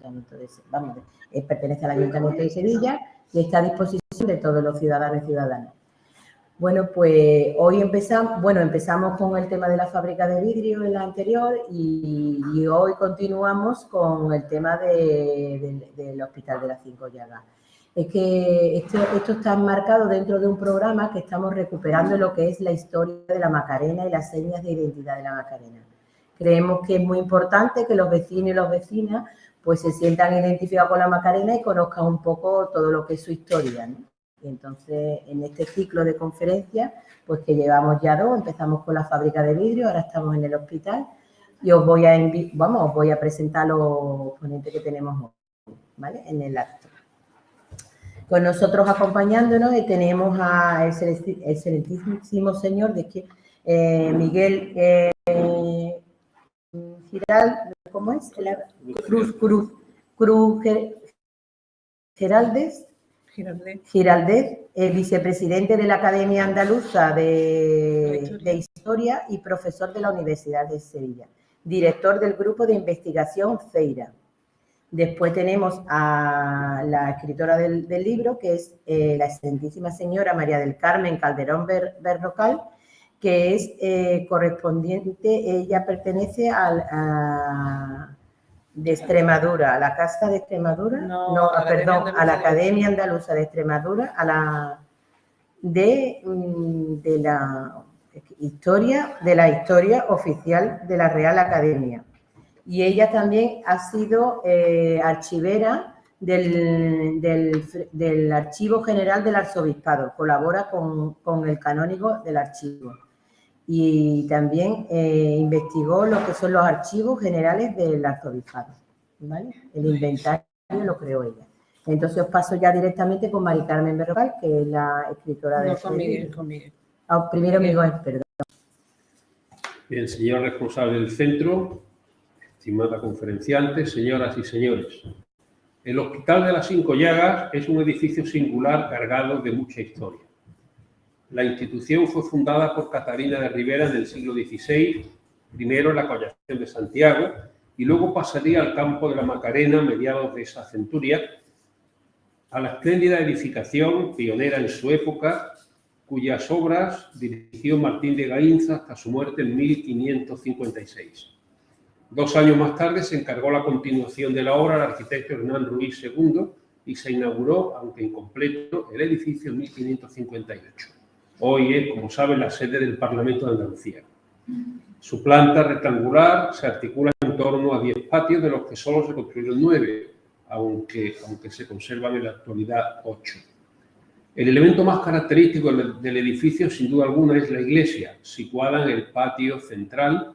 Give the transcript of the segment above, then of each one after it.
Ayuntamiento pertenece al Ayuntamiento de Sevilla y está a disposición de todos los ciudadanos y ciudadanas. Bueno, pues hoy empezamos con el tema de la fábrica de vidrio en la anterior y hoy continuamos con el tema del Hospital de las Cinco Llagas. Es que esto está enmarcado dentro de un programa que estamos recuperando lo que es la historia de la Macarena y las señas de identidad de la Macarena. Creemos que es muy importante que los vecinos y las vecinas pues se sientan identificados con la Macarena y conozcan un poco todo lo que es su historia, ¿no? Y entonces, en este ciclo de conferencias, pues que llevamos ya 2, empezamos con la fábrica de vidrio, ahora estamos en el hospital y os voy a presentar los ponentes que tenemos hoy, ¿vale? En el acto. Con nosotros acompañándonos tenemos a excelentísimo señor Miguel Giral, ¿cómo es? Cruz Giraldez, vicepresidente de la Academia Andaluza de Historia y profesor de la Universidad de Sevilla, director del grupo de investigación CEIRA. Después tenemos a la escritora del libro, que es la excelentísima señora María del Carmen Calderón Berrocal, que es correspondiente, ella pertenece de Extremadura, a la Casa de Extremadura, a la Academia Andaluza de Extremadura, de la historia oficial de la Real Academia. Y ella también ha sido archivera del Archivo General del Arzobispado, colabora con el canónigo del archivo. Y también investigó lo que son los archivos generales del arzobispado, ¿vale? El inventario lo creó ella. Entonces os paso ya directamente con Mari Carmen Berrocal, que es la escritora de con Miguel. Primero Miguel, perdón. Bien, señor responsable del centro, estimada conferenciante, señoras y señores. El Hospital de las Cinco Llagas es un edificio singular cargado de mucha historia. La institución fue fundada por Catalina de Ribera en el siglo XVI, primero en la Collación de Santiago, y luego pasaría al campo de la Macarena a mediados de esa centuria, a la espléndida edificación, pionera en su época, cuyas obras dirigió Martín de Gaínza hasta su muerte en 1556. 2 años más tarde se encargó la continuación de la obra al arquitecto Hernán Ruiz II y se inauguró, aunque incompleto, el edificio en 1558. Hoy es, como saben, la sede del Parlamento de Andalucía. Su planta rectangular se articula en torno a 10 patios, de los que solo se construyeron 9, aunque se conservan en la actualidad 8. El elemento más característico del edificio, sin duda alguna, es la iglesia, situada en el patio central,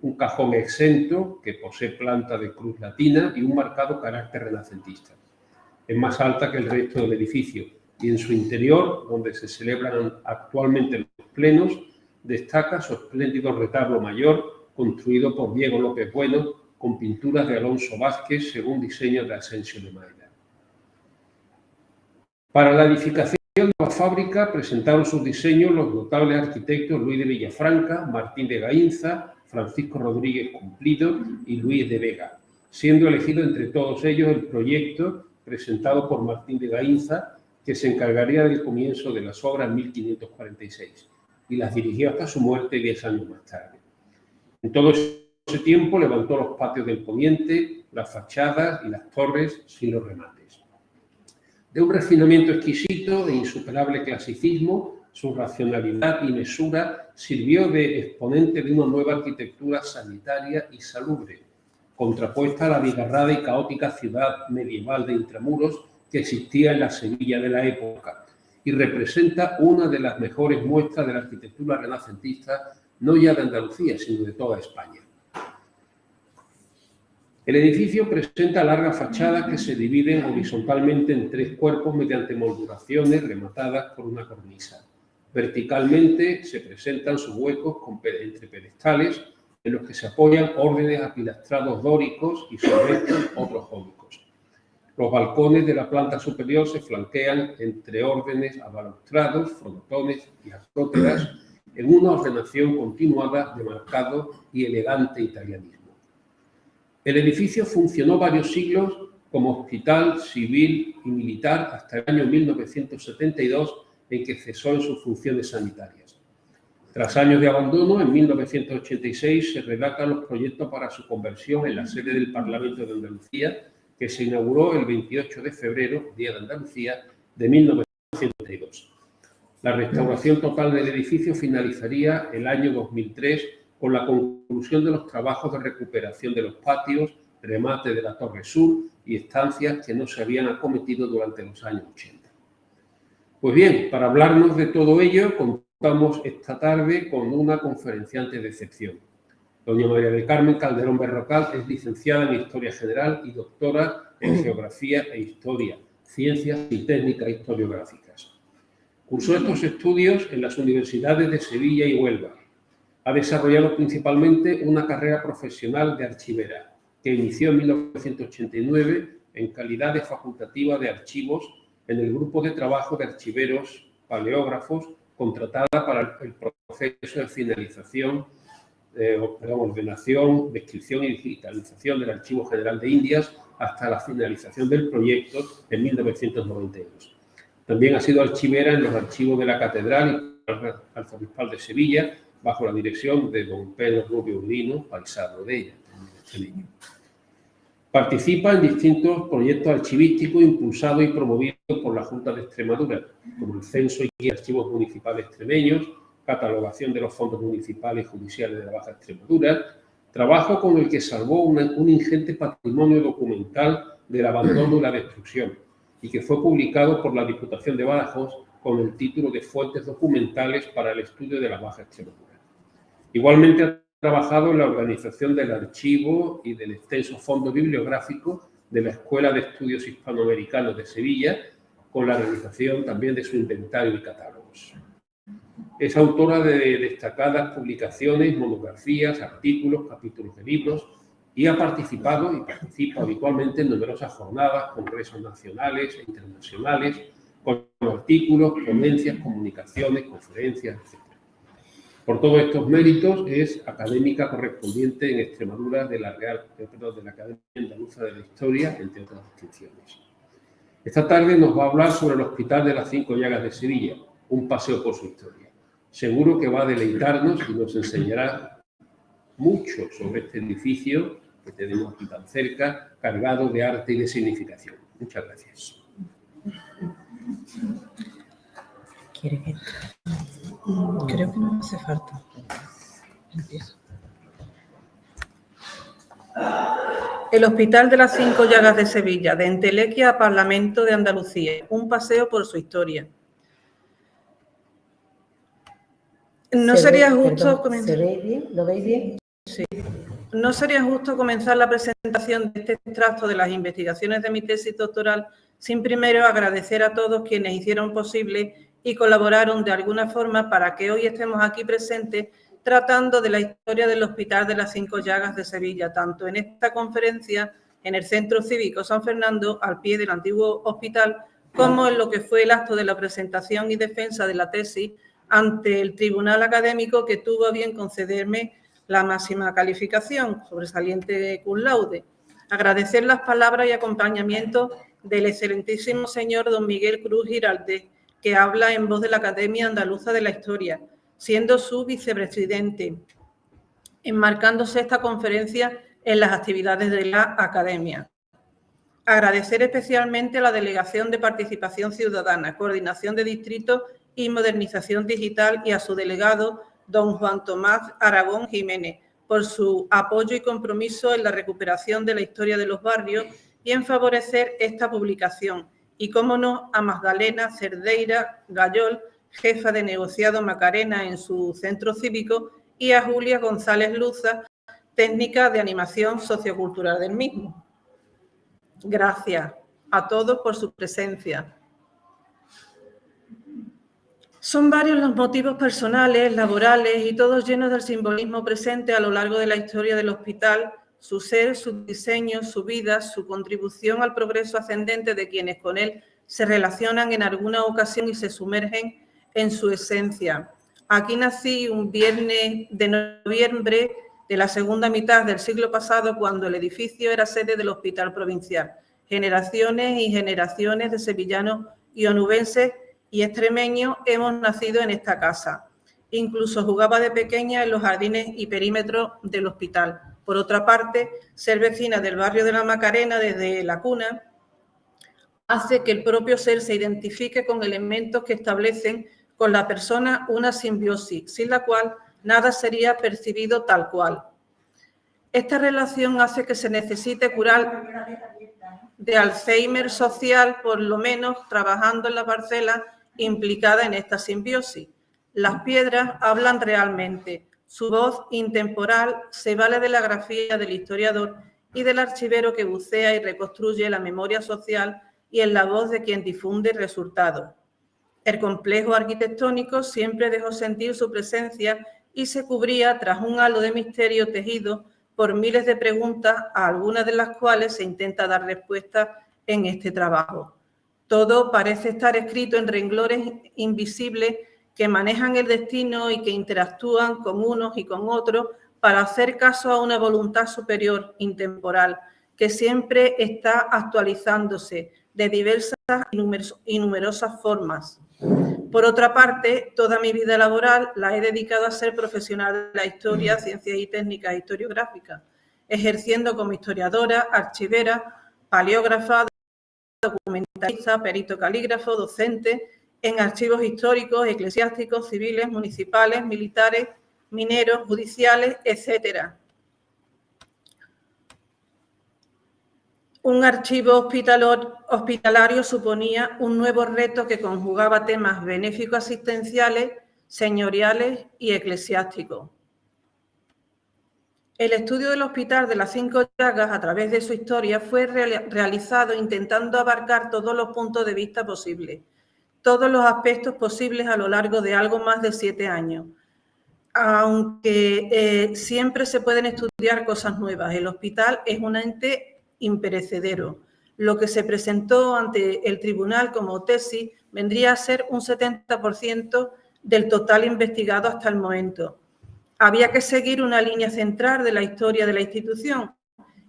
un cajón exento que posee planta de cruz latina y un marcado carácter renacentista. Es más alta que el resto del edificio y en su interior, donde se celebran actualmente los plenos, destaca su espléndido retablo mayor, construido por Diego López Bueno, con pinturas de Alonso Vázquez, según diseño de Asensio de Maida. Para la edificación de la fábrica presentaron sus diseños los notables arquitectos Luis de Villafranca, Martín de Gaínza, Francisco Rodríguez Cumplido y Luis de Vega, siendo elegido entre todos ellos el proyecto presentado por Martín de Gaínza, que se encargaría del comienzo de las obras en 1546 y las dirigió hasta su muerte 10 años más tarde. En todo ese tiempo levantó los patios del poniente, las fachadas y las torres sin los remates. De un refinamiento exquisito, de insuperable clasicismo, su racionalidad y mesura sirvió de exponente de una nueva arquitectura sanitaria y salubre, contrapuesta a la abigarrada y caótica ciudad medieval de intramuros que existía en la Sevilla de la época, y representa una de las mejores muestras de la arquitectura renacentista, no ya de Andalucía, sino de toda España. El edificio presenta largas fachadas que se dividen horizontalmente en 3 cuerpos mediante molduraciones rematadas por una cornisa. Verticalmente se presentan sus huecos entre pedestales en los que se apoyan órdenes apilastrados dóricos y sobre estos otros jónicos. Los balcones de la planta superior se flanquean entre órdenes abalaustrados, frontones y acróteras en una ordenación continuada de marcado y elegante italianismo. El edificio funcionó varios siglos como hospital civil y militar hasta el año 1972, en que cesó en sus funciones sanitarias. Tras años de abandono, en 1986 se redactan los proyectos para su conversión en la sede del Parlamento de Andalucía, que se inauguró el 28 de febrero, Día de Andalucía, de 1972. La restauración total del edificio finalizaría el año 2003 con la conclusión de los trabajos de recuperación de los patios, remate de la Torre Sur y estancias que no se habían acometido durante los años 80. Pues bien, para hablarnos de todo ello, contamos esta tarde con una conferenciante de excepción. Doña María del Carmen Calderón Berrocal es licenciada en Historia General y doctora en Geografía e Historia, Ciencias y Técnicas Historiográficas. Cursó estos estudios en las universidades de Sevilla y Huelva. Ha desarrollado principalmente una carrera profesional de archivera, que inició en 1989 en calidad de facultativa de archivos en el grupo de trabajo de archiveros paleógrafos contratada para el proceso de finalización, ordenación, descripción y digitalización del Archivo General de Indias hasta la finalización del proyecto en 1992. También ha sido archivera en los archivos de la Catedral y Arzobispal de Sevilla, bajo la dirección de don Pedro Rubio Urbino, paisano de ella. Participa en distintos proyectos archivísticos impulsados y promovidos por la Junta de Extremadura, como el Censo y Archivos Municipales Extremeños, catalogación de los fondos municipales y judiciales de la Baja Extremadura, trabajo con el que salvó un ingente patrimonio documental del abandono y la destrucción, y que fue publicado por la Diputación de Badajoz con el título de Fuentes documentales para el estudio de la Baja Extremadura. Igualmente ha trabajado en la organización del archivo y del extenso fondo bibliográfico de la Escuela de Estudios Hispanoamericanos de Sevilla, con la realización también de su inventario y catálogos. Es autora de destacadas publicaciones, monografías, artículos, capítulos de libros, y ha participado y participa habitualmente en numerosas jornadas, congresos nacionales e internacionales, con artículos, ponencias, comunicaciones, conferencias, etc. Por todos estos méritos es académica correspondiente en Extremadura de la Academia Andaluza de la Historia, entre otras distinciones. Esta tarde nos va a hablar sobre el Hospital de las Cinco Llagas de Sevilla, un paseo por su historia. Seguro que va a deleitarnos y nos enseñará mucho sobre este edificio que tenemos aquí tan cerca, cargado de arte y de significación. Muchas gracias. ¿Quieres que Creo que no hace falta. Empiezo. El Hospital de las Cinco Llagas de Sevilla, de Entelequia a Parlamento de Andalucía, un paseo por su historia. No sería justo comenzar. ¿Se ve bien? ¿Lo veis bien? Sí. No sería justo comenzar la presentación de este extracto de las investigaciones de mi tesis doctoral sin primero agradecer a todos quienes hicieron posible y colaboraron de alguna forma para que hoy estemos aquí presentes tratando de la historia del Hospital de las Cinco Llagas de Sevilla, tanto en esta conferencia en el Centro Cívico San Fernando, al pie del antiguo hospital, como en lo que fue el acto de la presentación y defensa de la tesis ante el Tribunal Académico, que tuvo a bien concederme la máxima calificación, sobresaliente cum laude. Agradecer las palabras y acompañamiento del excelentísimo señor don Miguel Cruz Giraldez, que habla en voz de la Academia Andaluza de la Historia, siendo su vicepresidente, enmarcándose esta conferencia en las actividades de la Academia. Agradecer especialmente a la Delegación de Participación Ciudadana, Coordinación de Distrito y Modernización Digital y a su delegado, don Juan Tomás Aragón Jiménez, por su apoyo y compromiso en la recuperación de la historia de los barrios y en favorecer esta publicación. Y, cómo no, a Magdalena Cerdeira Gallol, jefa de negociado Macarena en su centro cívico, y a Julia González Luza, técnica de animación sociocultural del mismo. Gracias a todos por su presencia. Son varios los motivos personales, laborales y todos llenos del simbolismo presente a lo largo de la historia del hospital, su ser, su diseño, su vida, su contribución al progreso ascendente de quienes con él se relacionan en alguna ocasión y se sumergen en su esencia. Aquí nací un viernes de noviembre de la segunda mitad del siglo pasado, cuando el edificio era sede del Hospital Provincial. Generaciones y generaciones de sevillanos y onubenses y extremeños hemos nacido en esta casa. Incluso jugaba de pequeña en los jardines y perímetros del hospital. Por otra parte, ser vecina del barrio de la Macarena desde la cuna hace que el propio ser se identifique con elementos que establecen con la persona una simbiosis, sin la cual nada sería percibido tal cual. Esta relación hace que se necesite curar de Alzheimer social, por lo menos trabajando en la parcela implicada en esta simbiosis. Las piedras hablan realmente. Su voz intemporal se vale de la grafía del historiador y del archivero que bucea y reconstruye la memoria social y en la voz de quien difunde resultados. El complejo arquitectónico siempre dejó sentir su presencia y se cubría tras un halo de misterio tejido por miles de preguntas, a algunas de las cuales se intenta dar respuesta en este trabajo. Todo parece estar escrito en renglones invisibles que manejan el destino y que interactúan con unos y con otros para hacer caso a una voluntad superior, intemporal, que siempre está actualizándose de diversas y numerosas formas. Por otra parte, toda mi vida laboral la he dedicado a ser profesional de la historia, ciencias y técnicas historiográficas, ejerciendo como historiadora, archivera, paleógrafa, documentalista, perito calígrafo, docente en archivos históricos, eclesiásticos, civiles, municipales, militares, mineros, judiciales, etc. Un archivo hospitalario suponía un nuevo reto que conjugaba temas benéfico-asistenciales, señoriales y eclesiásticos. El estudio del Hospital de las Cinco Llagas, a través de su historia, fue realizado intentando abarcar todos los puntos de vista posibles, todos los aspectos posibles a lo largo de algo más de 7 años. Aunque siempre se pueden estudiar cosas nuevas, el hospital es un ente imperecedero. Lo que se presentó ante el tribunal como tesis vendría a ser un 70% del total investigado hasta el momento. Había que seguir una línea central de la historia de la institución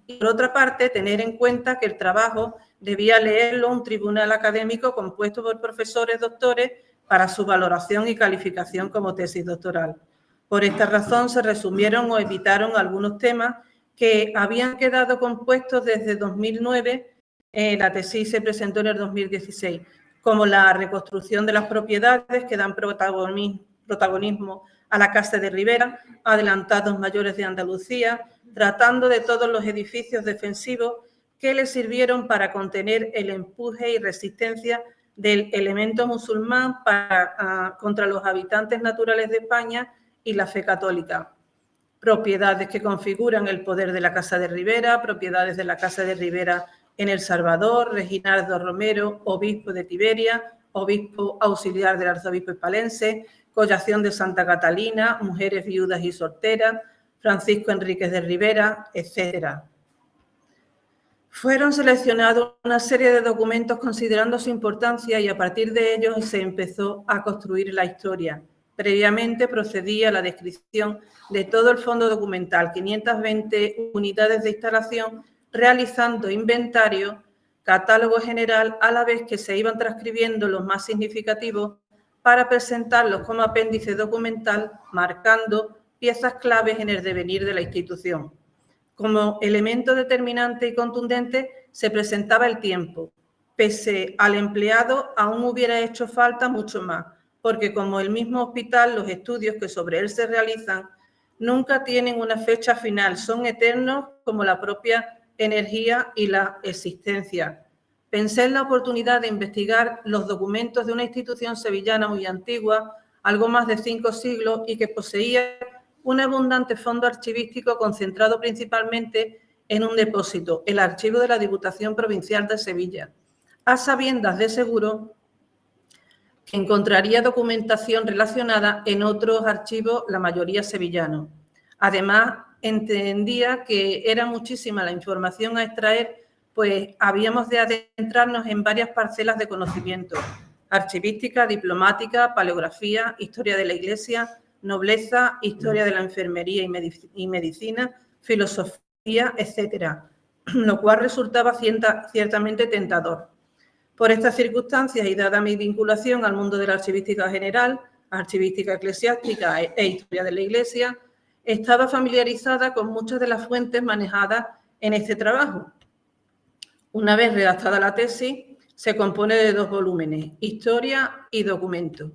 y, por otra parte, tener en cuenta que el trabajo debía leerlo un tribunal académico compuesto por profesores doctores para su valoración y calificación como tesis doctoral. Por esta razón se resumieron o evitaron algunos temas que habían quedado compuestos desde 2009, la tesis se presentó en el 2016, como la reconstrucción de las propiedades que dan protagonismo a la Casa de Ribera, adelantados mayores de Andalucía, tratando de todos los edificios defensivos que le sirvieron para contener el empuje y resistencia del elemento musulmán contra los habitantes naturales de España y la fe católica. Propiedades que configuran el poder de la Casa de Ribera, propiedades de la Casa de Ribera en El Salvador, Reginaldo Romero, obispo de Tiberia, obispo auxiliar del arzobispo hispalense, Collación de Santa Catalina, mujeres viudas y solteras, Francisco Enríquez de Ribera, etc. Fueron seleccionados una serie de documentos considerando su importancia y a partir de ellos se empezó a construir la historia. Previamente procedía a la descripción de todo el fondo documental, 520 unidades de instalación, realizando inventario, catálogo general, a la vez que se iban transcribiendo los más significativos para presentarlos como apéndice documental, marcando piezas claves en el devenir de la institución. Como elemento determinante y contundente se presentaba el tiempo. Pese al empleado, aún hubiera hecho falta mucho más, porque como el mismo hospital, los estudios que sobre él se realizan nunca tienen una fecha final, son eternos como la propia energía y la existencia. Pensé en la oportunidad de investigar los documentos de una institución sevillana muy antigua, algo más de 5 siglos, y que poseía un abundante fondo archivístico concentrado principalmente en un depósito, el archivo de la Diputación Provincial de Sevilla, a sabiendas de seguro que encontraría documentación relacionada en otros archivos, la mayoría sevillanos. Además, entendía que era muchísima la información a extraer, pues habíamos de adentrarnos en varias parcelas de conocimiento: archivística, diplomática, paleografía, historia de la Iglesia, nobleza, historia de la enfermería y medicina, filosofía, etcétera, lo cual resultaba ciertamente tentador. Por estas circunstancias y dada mi vinculación al mundo de la archivística general, archivística eclesiástica e historia de la Iglesia, estaba familiarizada con muchas de las fuentes manejadas en este trabajo. Una vez redactada la tesis, se compone de 2 volúmenes, Historia y Documento.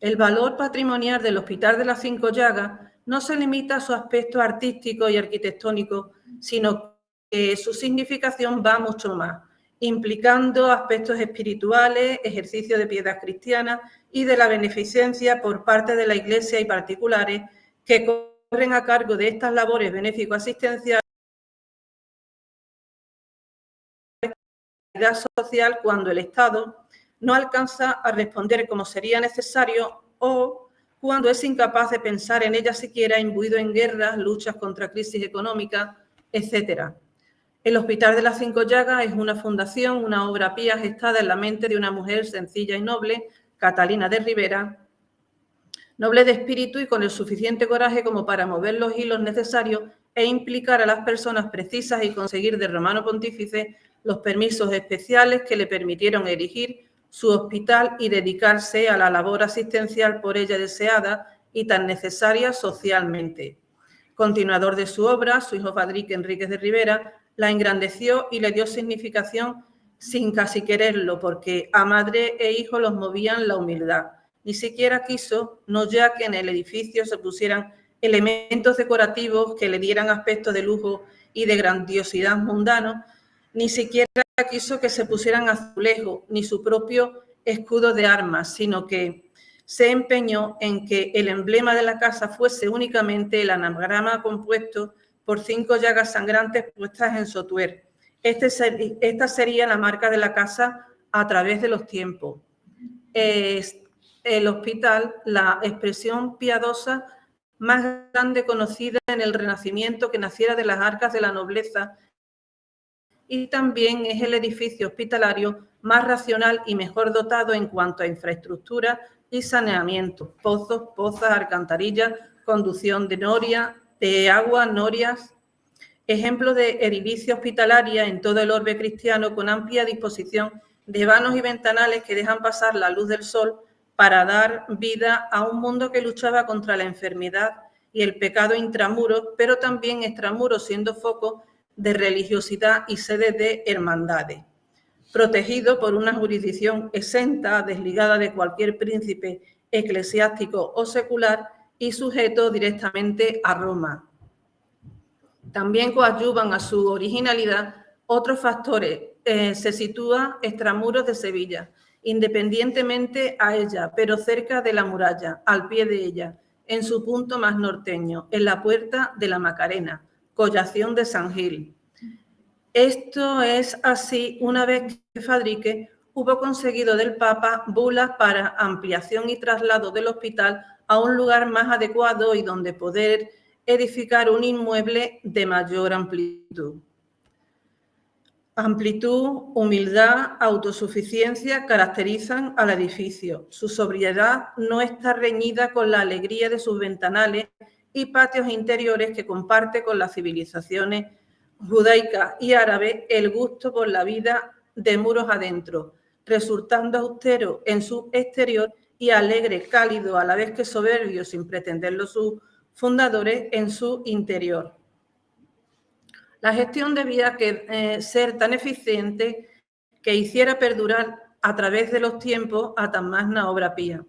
El valor patrimonial del Hospital de las 5 Llagas no se limita a su aspecto artístico y arquitectónico, sino que su significación va mucho más, implicando aspectos espirituales, ejercicio de piedad cristiana y de la beneficencia por parte de la Iglesia y particulares que corren a cargo de estas labores benéfico-asistenciales social cuando el Estado no alcanza a responder como sería necesario o cuando es incapaz de pensar en ella siquiera, imbuido en guerras, luchas contra crisis económicas, etc. El Hospital de las 5 Llagas es una fundación, una obra pía gestada en la mente de una mujer sencilla y noble, Catalina de Ribera, noble de espíritu y con el suficiente coraje como para mover los hilos necesarios e implicar a las personas precisas y conseguir del Romano Pontífice los permisos especiales que le permitieron erigir su hospital y dedicarse a la labor asistencial por ella deseada y tan necesaria socialmente. Continuador de su obra, su hijo Fadrique Enríquez de Ribera la engrandeció y le dio significación sin casi quererlo, porque a madre e hijo los movían la humildad. Ni siquiera quiso, no ya que en el edificio se pusieran elementos decorativos que le dieran aspecto de lujo y de grandiosidad mundano, ni siquiera quiso que se pusieran azulejos ni su propio escudo de armas, sino que se empeñó en que el emblema de la casa fuese únicamente el anagrama compuesto por 5 llagas sangrantes puestas en sotuer. Esta sería la marca de la casa a través de los tiempos. El hospital, la expresión piadosa más grande conocida en el Renacimiento que naciera de las arcas de la nobleza, y también es el edificio hospitalario más racional y mejor dotado en cuanto a infraestructura y saneamiento, pozos, pozas, alcantarillas, conducción de agua, norias, ejemplo de edilicia hospitalaria en todo el orbe cristiano con amplia disposición de vanos y ventanales que dejan pasar la luz del sol para dar vida a un mundo que luchaba contra la enfermedad y el pecado intramuros, pero también extramuros, siendo foco de religiosidad y sede de hermandades. Protegido por una jurisdicción exenta, desligada de cualquier príncipe eclesiástico o secular y sujeto directamente a Roma. También coadyuvan a su originalidad otros factores. Se sitúa extramuros de Sevilla, independientemente a ella, pero cerca de la muralla, al pie de ella, en su punto más norteño, en la puerta de la Macarena, Collación de San Gil. Esto es así una vez que Fadrique hubo conseguido del Papa bulas para ampliación y traslado del hospital a un lugar más adecuado y donde poder edificar un inmueble de mayor amplitud. Amplitud, humildad, autosuficiencia caracterizan al edificio. Su sobriedad no está reñida con la alegría de sus ventanales y patios interiores que comparte con las civilizaciones judaica y árabe el gusto por la vida de muros adentro, resultando austero en su exterior y alegre, cálido, a la vez que soberbio, sin pretenderlo sus fundadores, en su interior. La gestión debía ser tan eficiente que hiciera perdurar a través de los tiempos a tan magna obra pía.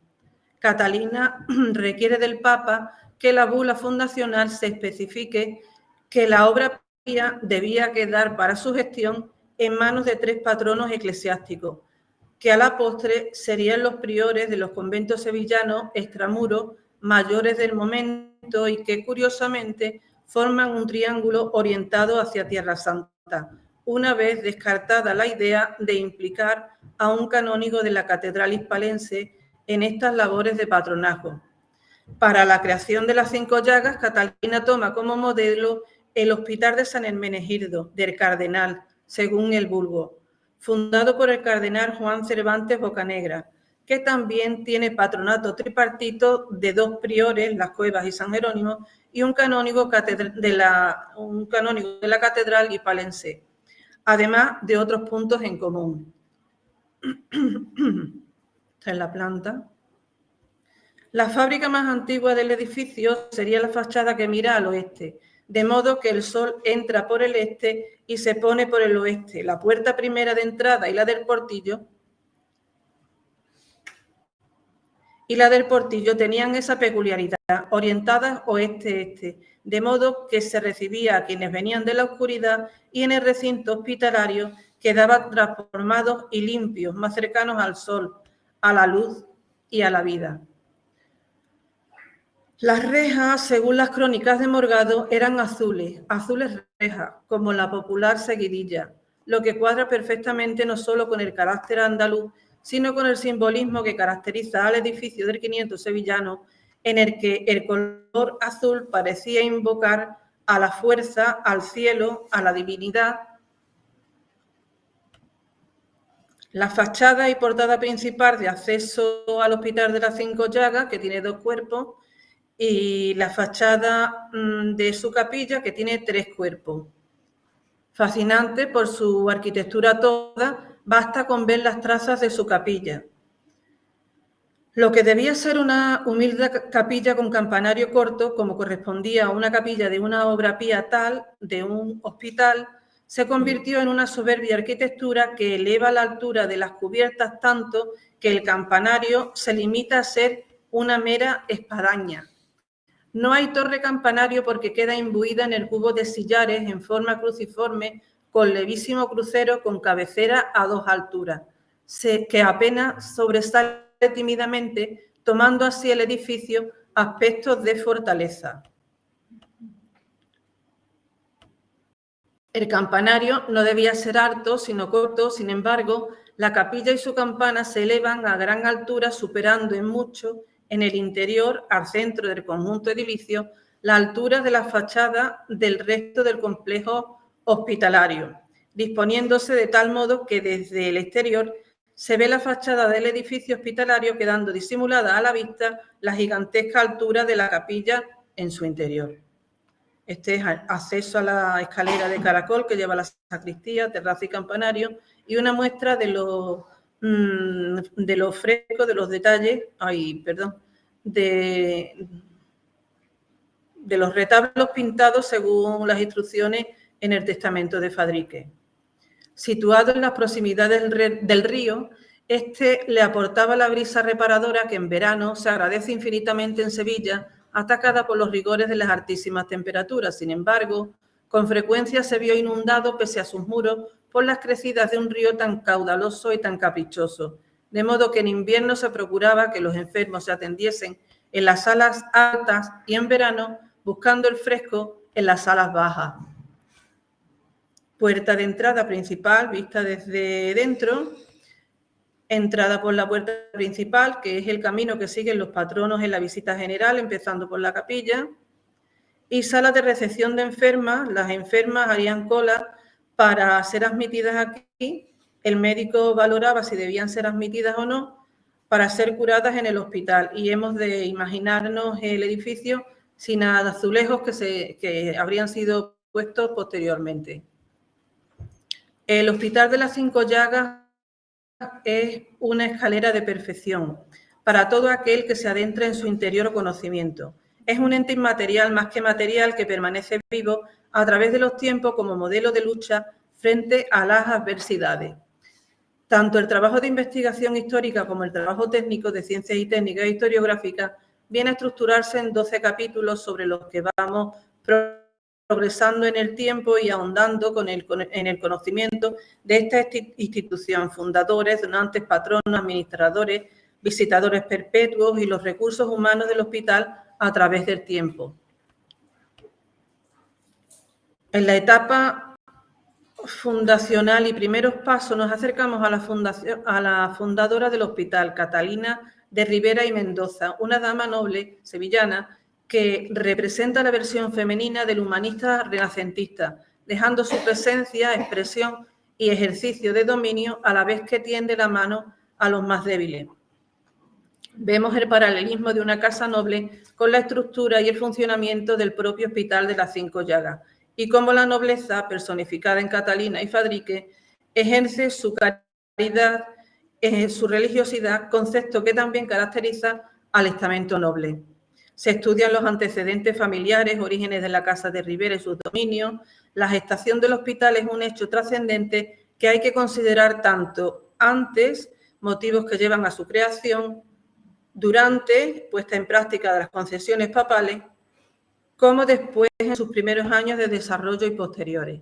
Catalina requiere del Papa que la bula fundacional se especifique que la obra pía debía quedar para su gestión en manos de 3 patronos eclesiásticos, que a la postre serían los priores de los conventos sevillanos extramuros mayores del momento y que curiosamente forman un triángulo orientado hacia Tierra Santa, una vez descartada la idea de implicar a un canónigo de la Catedral Hispalense en estas labores de patronazgo. Para la creación de las 5 llagas, Catalina toma como modelo el Hospital de San Hermenegildo, del Cardenal, según el vulgo, fundado por el cardenal Juan Cervantes Bocanegra, que también tiene patronato tripartito de 2 priores, Las Cuevas y San Jerónimo, y un canónigo de la catedral hispalense, además de otros puntos en común. Esta es la planta. La fábrica más antigua del edificio sería la fachada que mira al oeste, de modo que el sol entra por el este y se pone por el oeste. La puerta primera de entrada y la del portillo tenían esa peculiaridad, orientadas oeste-este, de modo que se recibía a quienes venían de la oscuridad y en el recinto hospitalario quedaban transformados y limpios, más cercanos al sol, a la luz y a la vida. Las rejas, según las crónicas de Morgado, eran azules rejas, como la popular seguidilla, lo que cuadra perfectamente no solo con el carácter andaluz, sino con el simbolismo que caracteriza al edificio del 500 sevillano, en el que el color azul parecía invocar a la fuerza, al cielo, a la divinidad. La fachada y portada principal de acceso al Hospital de las 5 Llagas, que tiene 2 cuerpos, y la fachada de su capilla, que tiene 3 cuerpos. Fascinante por su arquitectura toda, basta con ver las trazas de su capilla. Lo que debía ser una humilde capilla con campanario corto, como correspondía a una capilla de una obra piatal, de un hospital, se convirtió en una soberbia arquitectura que eleva la altura de las cubiertas tanto que el campanario se limita a ser una mera espadaña. No hay torre campanario porque queda imbuida en el cubo de sillares en forma cruciforme con levísimo crucero con cabecera a 2 alturas, que apenas sobresale tímidamente, tomando así el edificio aspectos de fortaleza. El campanario no debía ser alto, sino corto. Sin embargo, la capilla y su campana se elevan a gran altura, superando en mucho en el interior, al centro del conjunto edilicio, la altura de la fachada del resto del complejo hospitalario, disponiéndose de tal modo que desde el exterior se ve la fachada del edificio hospitalario, quedando disimulada a la vista la gigantesca altura de la capilla en su interior. Este es acceso a la escalera de caracol que lleva a la sacristía, terraza y campanario, y una muestra de los frescos, de los detalles, de los retablos pintados según las instrucciones en el testamento de Fadrique. Situado en las proximidades del río, este le aportaba la brisa reparadora que en verano se agradece infinitamente en Sevilla, atacada por los rigores de las altísimas temperaturas. Sin embargo, con frecuencia se vio inundado, pese a sus muros, por las crecidas de un río tan caudaloso y tan caprichoso, de modo que en invierno se procuraba que los enfermos se atendiesen en las salas altas y en verano, buscando el fresco, en las salas bajas. Puerta de entrada principal, vista desde dentro. Entrada por la puerta principal, que es el camino que siguen los patronos en la visita general, empezando por la capilla. Y sala de recepción de enfermas. Las enfermas harían cola para ser admitidas aquí. El médico valoraba si debían ser admitidas o no para ser curadas en el hospital. Y hemos de imaginarnos el edificio sin azulejos que habrían sido puestos posteriormente. El Hospital de las 5 Llagas es una escalera de perfección para todo aquel que se adentra en su interior conocimiento. Es un ente inmaterial más que material que permanece vivo a través de los tiempos como modelo de lucha frente a las adversidades. Tanto el trabajo de investigación histórica como el trabajo técnico de ciencias y técnicas historiográficas viene a estructurarse en 12 capítulos sobre los que vamos progresando en el tiempo y ahondando en el conocimiento de esta institución, fundadores, donantes, patronos, administradores, visitadores perpetuos y los recursos humanos del hospital a través del tiempo. En la etapa fundacional y primeros pasos nos acercamos a la fundadora del hospital, Catalina de Rivera y Mendoza, una dama noble sevillana que representa la versión femenina del humanista renacentista, dejando su presencia, expresión y ejercicio de dominio a la vez que tiende la mano a los más débiles. Vemos el paralelismo de una casa noble con la estructura y el funcionamiento del propio Hospital de las Cinco Llagas y cómo la nobleza, personificada en Catalina y Fadrique, ejerce su caridad, su religiosidad, concepto que también caracteriza al estamento noble. Se estudian los antecedentes familiares, orígenes de la Casa de Ribera y sus dominios. La gestación del hospital es un hecho trascendente que hay que considerar tanto antes, motivos que llevan a su creación, durante, puesta en práctica de las concesiones papales, como después en sus primeros años de desarrollo y posteriores.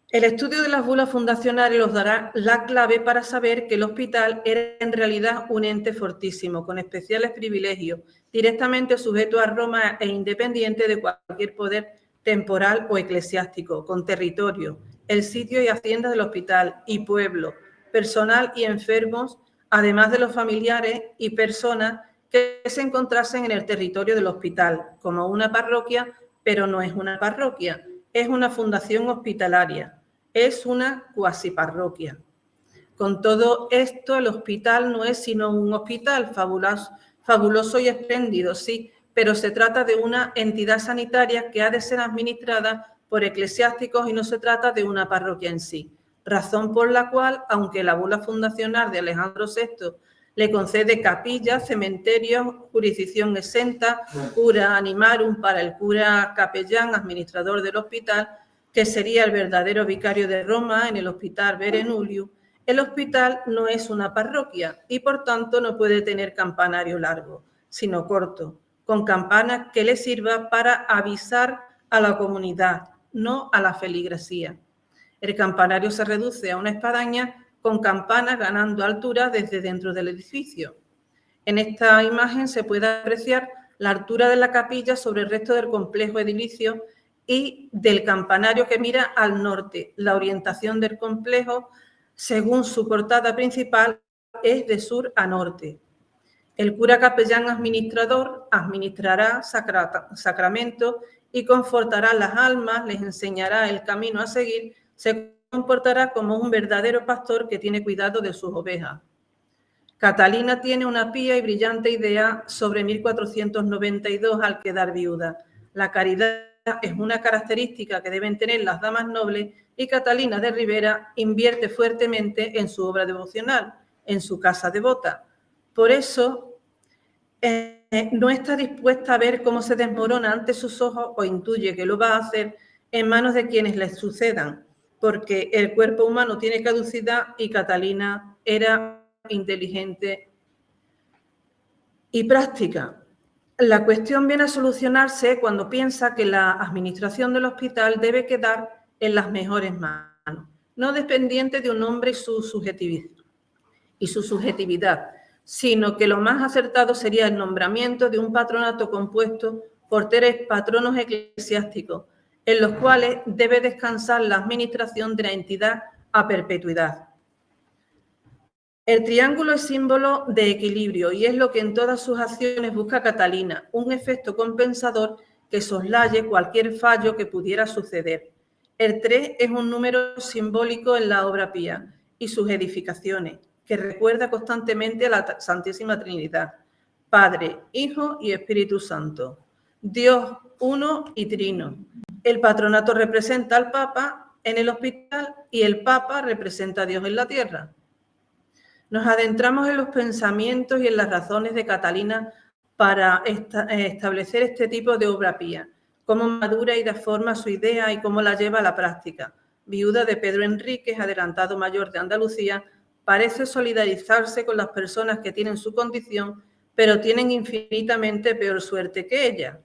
El estudio de las bulas fundacionales nos dará la clave para saber que el hospital era en realidad un ente fortísimo, con especiales privilegios, directamente sujeto a Roma e independiente de cualquier poder temporal o eclesiástico, con territorio, el sitio y hacienda del hospital y pueblo, personal y enfermos, además de los familiares y personas que se encontrasen en el territorio del hospital, como una parroquia, pero no es una parroquia, es una fundación hospitalaria, es una cuasiparroquia. Con todo esto, el hospital no es sino un hospital fabuloso y espléndido, sí, pero se trata de una entidad sanitaria que ha de ser administrada por eclesiásticos y no se trata de una parroquia en sí. Razón por la cual, aunque la bula fundacional de Alejandro VI le concede capillas, cementerios, jurisdicción exenta, cura animarum para el cura capellán, administrador del hospital, que sería el verdadero vicario de Roma en el Hospital Berenulio, el hospital no es una parroquia y, por tanto, no puede tener campanario largo, sino corto, con campana que le sirva para avisar a la comunidad, no a la feligresía. El campanario se reduce a una espadaña con campana ganando altura desde dentro del edificio. En esta imagen se puede apreciar la altura de la capilla sobre el resto del complejo edilicio y del campanario que mira al norte. La orientación del complejo, según su portada principal, es de sur a norte. El cura capellán administrador administrará sacramentos y confortará las almas, les enseñará el camino a seguir, se comportará como un verdadero pastor que tiene cuidado de sus ovejas. Catalina tiene una pía y brillante idea sobre 1492 al quedar viuda. La caridad es una característica que deben tener las damas nobles y Catalina de Ribera invierte fuertemente en su obra devocional, en su casa devota. Por eso no está dispuesta a ver cómo se desmorona ante sus ojos o intuye que lo va a hacer en manos de quienes le sucedan, porque el cuerpo humano tiene caducidad y Catalina era inteligente y práctica. La cuestión viene a solucionarse cuando piensa que la administración del hospital debe quedar en las mejores manos, no dependiente de un hombre y su subjetividad, sino que lo más acertado sería el nombramiento de un patronato compuesto por 3 patronos eclesiásticos, en los cuales debe descansar la administración de la entidad a perpetuidad. El triángulo es símbolo de equilibrio y es lo que en todas sus acciones busca Catalina, un efecto compensador que soslaye cualquier fallo que pudiera suceder. El 3 es un número simbólico en la obra pía y sus edificaciones, que recuerda constantemente a la Santísima Trinidad, Padre, Hijo y Espíritu Santo, Dios uno y trino. El patronato representa al Papa en el hospital y el Papa representa a Dios en la tierra. Nos adentramos en los pensamientos y en las razones de Catalina para establecer este tipo de obra pía, cómo madura y da forma a su idea y cómo la lleva a la práctica. Viuda de Pedro Enríquez, adelantado mayor de Andalucía, parece solidarizarse con las personas que tienen su condición, pero tienen infinitamente peor suerte que ella.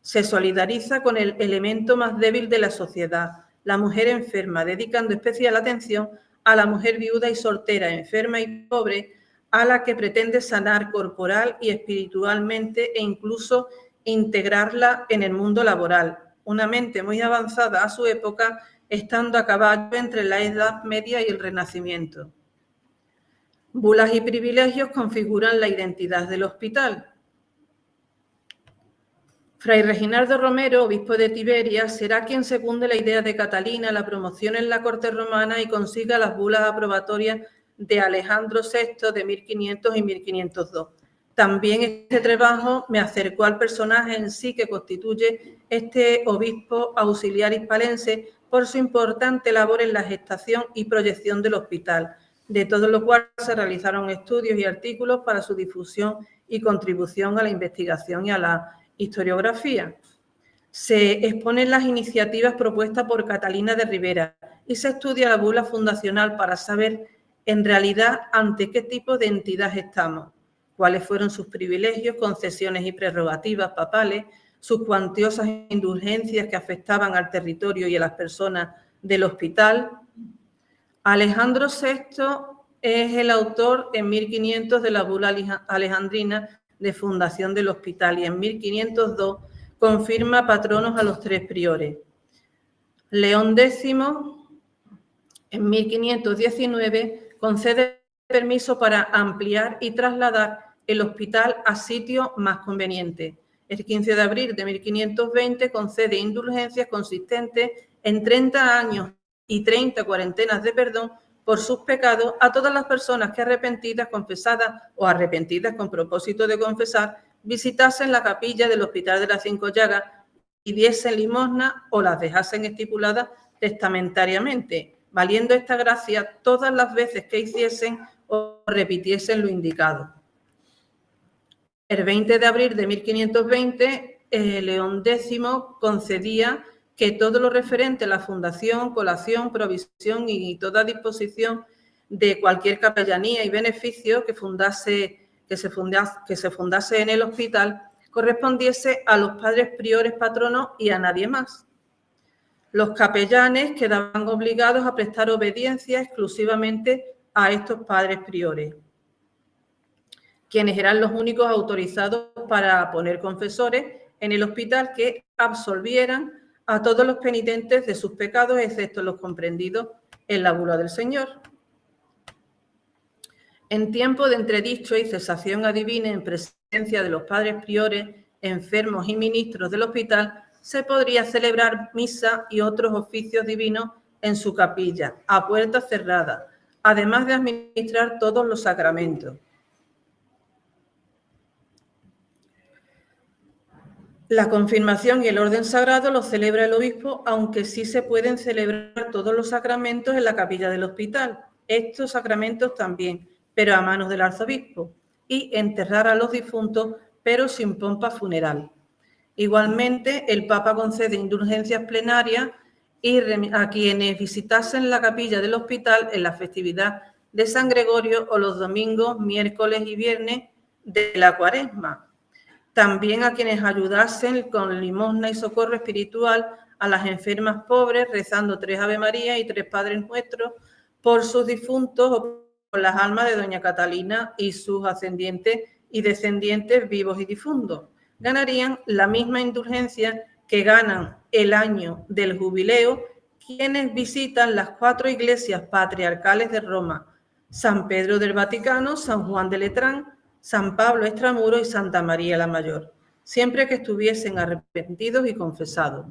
Se solidariza con el elemento más débil de la sociedad, la mujer enferma, dedicando especial atención a la mujer viuda y soltera, enferma y pobre, a la que pretende sanar corporal y espiritualmente e incluso integrarla en el mundo laboral. Una mente muy avanzada a su época, estando a caballo entre la Edad Media y el Renacimiento. Bulas y privilegios configuran la identidad del hospital. Fray Reginaldo Romero, obispo de Tiberia, será quien secunde la idea de Catalina, la promoción en la corte romana y consiga las bulas aprobatorias de Alejandro VI de 1500 y 1502. También este trabajo me acercó al personaje en sí que constituye este obispo auxiliar hispalense por su importante labor en la gestación y proyección del hospital, de todo lo cual se realizaron estudios y artículos para su difusión y contribución a la investigación y a la historiografía. Se exponen las iniciativas propuestas por Catalina de Rivera y se estudia la bula fundacional para saber en realidad ante qué tipo de entidad estamos, cuáles fueron sus privilegios, concesiones y prerrogativas papales, sus cuantiosas indulgencias que afectaban al territorio y a las personas del hospital. Alejandro VI es el autor en 1500 de la bula alejandrina de fundación del hospital y en 1502 confirma patronos a los 3 priores. León X, en 1519, concede permiso para ampliar y trasladar el hospital a sitio más conveniente. El 15 de abril de 1520 concede indulgencias consistentes en 30 años y 30 cuarentenas de perdón por sus pecados a todas las personas que arrepentidas, confesadas o arrepentidas con propósito de confesar, visitasen la capilla del Hospital de las 5 Llagas y diesen limosna o las dejasen estipuladas testamentariamente, valiendo esta gracia todas las veces que hiciesen o repitiesen lo indicado. El 20 de abril de 1520, León X concedía que todo lo referente a la fundación, colación, provisión y toda disposición de cualquier capellanía y beneficio que se fundase en el hospital correspondiese a los padres priores patronos y a nadie más. Los capellanes quedaban obligados a prestar obediencia exclusivamente a estos padres priores, quienes eran los únicos autorizados para poner confesores en el hospital que absolvieran a todos los penitentes de sus pecados, excepto los comprendidos en la bula del Señor. En tiempo de entredicho y cesación adivina en presencia de los padres priores, enfermos y ministros del hospital, se podría celebrar misa y otros oficios divinos en su capilla, a puerta cerrada, además de administrar todos los sacramentos. La confirmación y el orden sagrado lo celebra el obispo, aunque sí se pueden celebrar todos los sacramentos en la capilla del hospital. Estos sacramentos también, pero a manos del arzobispo, y enterrar a los difuntos, pero sin pompa funeral. Igualmente, el Papa concede indulgencias plenarias y a quienes visitasen la capilla del hospital en la festividad de San Gregorio o los domingos, miércoles y viernes de la Cuaresma. También a quienes ayudasen con limosna y socorro espiritual a las enfermas pobres, rezando 3 Ave María y 3 Padres Nuestros por sus difuntos o por las almas de doña Catalina y sus ascendientes y descendientes vivos y difuntos. Ganarían la misma indulgencia que ganan el año del jubileo quienes visitan las 4 iglesias patriarcales de Roma: San Pedro del Vaticano, San Juan de Letrán, San Pablo Extramuro y Santa María la Mayor, siempre que estuviesen arrepentidos y confesados.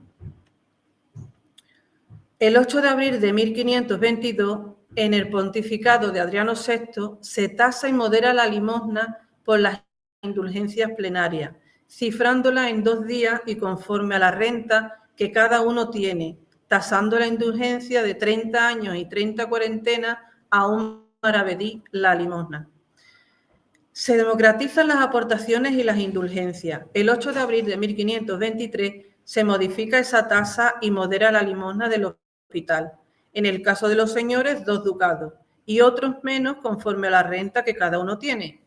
El 8 de abril de 1522, en el pontificado de Adriano VI, se tasa y modera la limosna por las indulgencias plenarias, cifrándola en 2 días y conforme a la renta que cada uno tiene, tasando la indulgencia de 30 años y 30 cuarentenas a un maravedí la limosna. Se democratizan las aportaciones y las indulgencias. El 8 de abril de 1523 se modifica esa tasa y modera la limosna del hospital. En el caso de los señores, 2 ducados y otros menos conforme a la renta que cada uno tiene,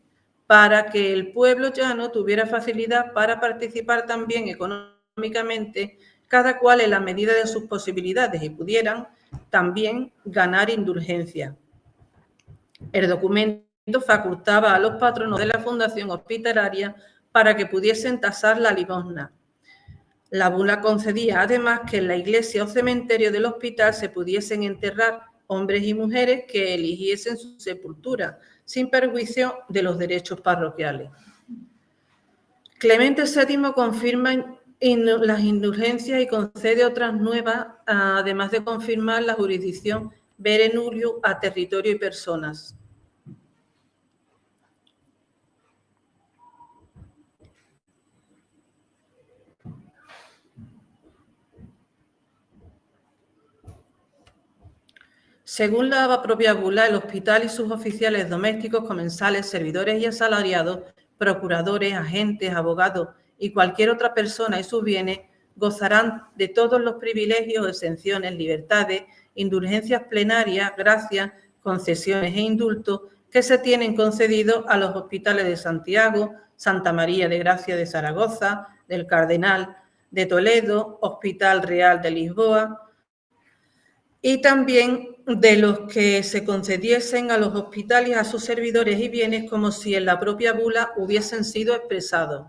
para que el pueblo llano tuviera facilidad para participar también económicamente, cada cual en la medida de sus posibilidades y pudieran también ganar indulgencia. El documento facultaba a los patronos de la fundación hospitalaria para que pudiesen tasar la limosna. La bula concedía además que en la iglesia o cementerio del hospital se pudiesen enterrar hombres y mujeres que eligiesen su sepultura, sin perjuicio de los derechos parroquiales. Clemente VII confirma las indulgencias y concede otras nuevas, además de confirmar la jurisdicción vere nullius a territorio y personas. Según la propia bula, el hospital y sus oficiales domésticos, comensales, servidores y asalariados, procuradores, agentes, abogados y cualquier otra persona y sus bienes gozarán de todos los privilegios, exenciones, libertades, indulgencias plenarias, gracias, concesiones e indultos que se tienen concedidos a los hospitales de Santiago, Santa María de Gracia de Zaragoza, del Cardenal de Toledo, Hospital Real de Lisboa, y también de los que se concediesen a los hospitales, a sus servidores y bienes, como si en la propia bula hubiesen sido expresados.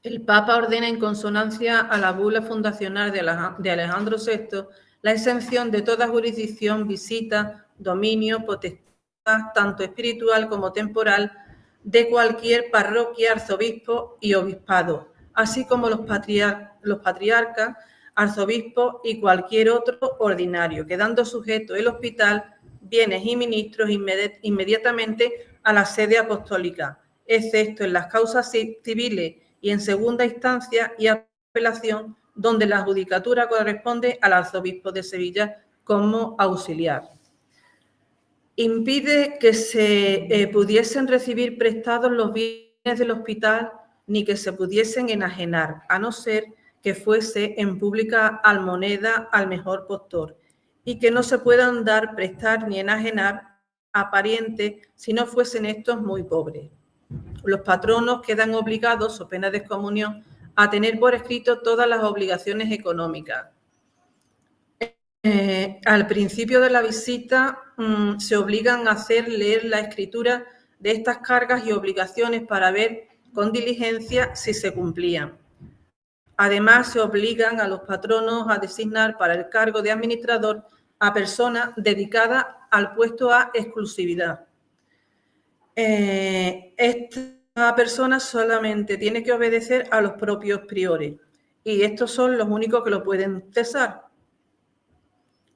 El Papa ordena, en consonancia a la bula fundacional de Alejandro VI, la exención de toda jurisdicción, visita, dominio, potestad, tanto espiritual como temporal, de cualquier parroquia, arzobispo y obispado, así como los patriarcas, arzobispos y cualquier otro ordinario, quedando sujeto el hospital, bienes y ministros inmediatamente a la sede apostólica, excepto en las causas civiles y en segunda instancia y apelación, donde la judicatura corresponde al arzobispo de Sevilla como auxiliar. Impide que se pudiesen recibir prestados los bienes del hospital ni que se pudiesen enajenar, a no ser que fuese en pública almoneda al mejor postor, y que no se puedan dar, prestar ni enajenar a parientes si no fuesen estos muy pobres. Los patronos quedan obligados, o pena de excomunión, a tener por escrito todas las obligaciones económicas. Al principio de la visita se obligan a hacer leer la escritura de estas cargas y obligaciones para ver con diligencia si se cumplían. Además, se obligan a los patronos a designar para el cargo de administrador a personas dedicadas al puesto a exclusividad. Esta persona solamente tiene que obedecer a los propios priores y estos son los únicos que lo pueden cesar.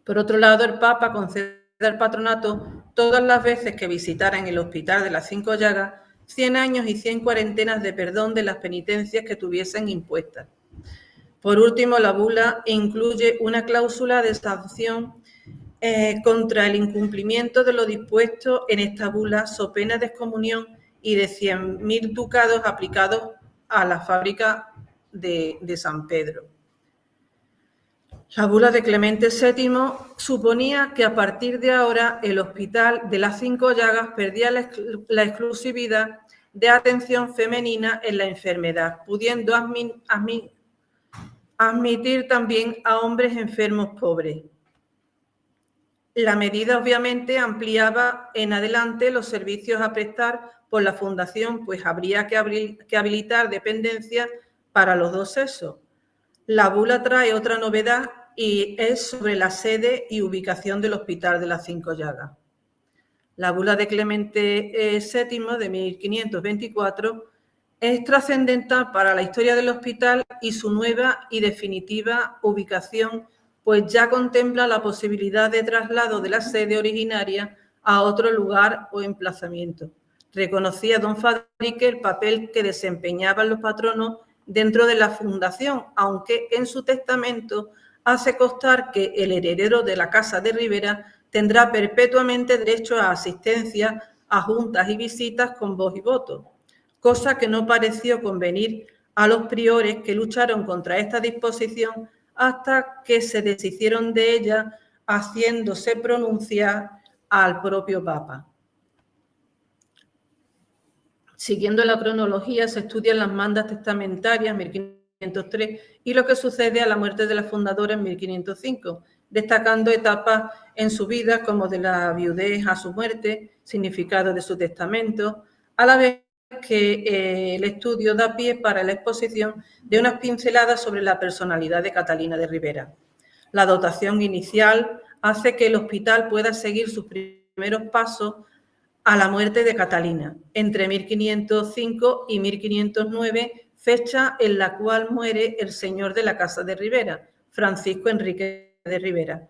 Por otro lado, el Papa concede al patronato todas las veces que visitaran el Hospital de las Cinco Llagas 100 años y 100 cuarentenas de perdón de las penitencias que tuviesen impuestas. Por último, la bula incluye una cláusula de sanción contra el incumplimiento de lo dispuesto en esta bula, so pena de excomunión y de 100.000 ducados aplicados a la fábrica de San Pedro. La bula de Clemente VII suponía que a partir de ahora el Hospital de las Cinco Llagas perdía la exclusividad de atención femenina en la enfermedad, pudiendo admitir también a hombres enfermos pobres. La medida obviamente ampliaba en adelante los servicios a prestar por la Fundación, pues habría que habilitar dependencias para los dos sexos. La bula trae otra novedad y es sobre la sede y ubicación del Hospital de las Cinco Llagas. La bula de Clemente VII de 1524 es trascendental para la historia del hospital y su nueva y definitiva ubicación, pues ya contempla la posibilidad de traslado de la sede originaria a otro lugar o emplazamiento. Reconocía don Fadrique el papel que desempeñaban los patronos dentro de la fundación, aunque en su testamento hace constar que el heredero de la Casa de Ribera tendrá perpetuamente derecho a asistencia a juntas y visitas con voz y voto, cosa que no pareció convenir a los priores que lucharon contra esta disposición hasta que se deshicieron de ella, haciéndose pronunciar al propio Papa. Siguiendo la cronología, se estudian las mandas testamentarias, 1503, y lo que sucede a la muerte de la fundadora en 1505, destacando etapas en su vida como de la viudez a su muerte, significado de su testamento, a la vez que el estudio da pie para la exposición de unas pinceladas sobre la personalidad de Catalina de Ribera. La dotación inicial hace que el hospital pueda seguir sus primeros pasos a la muerte de Catalina, entre 1505 y 1509, fecha en la cual muere el señor de la Casa de Ribera, Francisco Enrique de Ribera.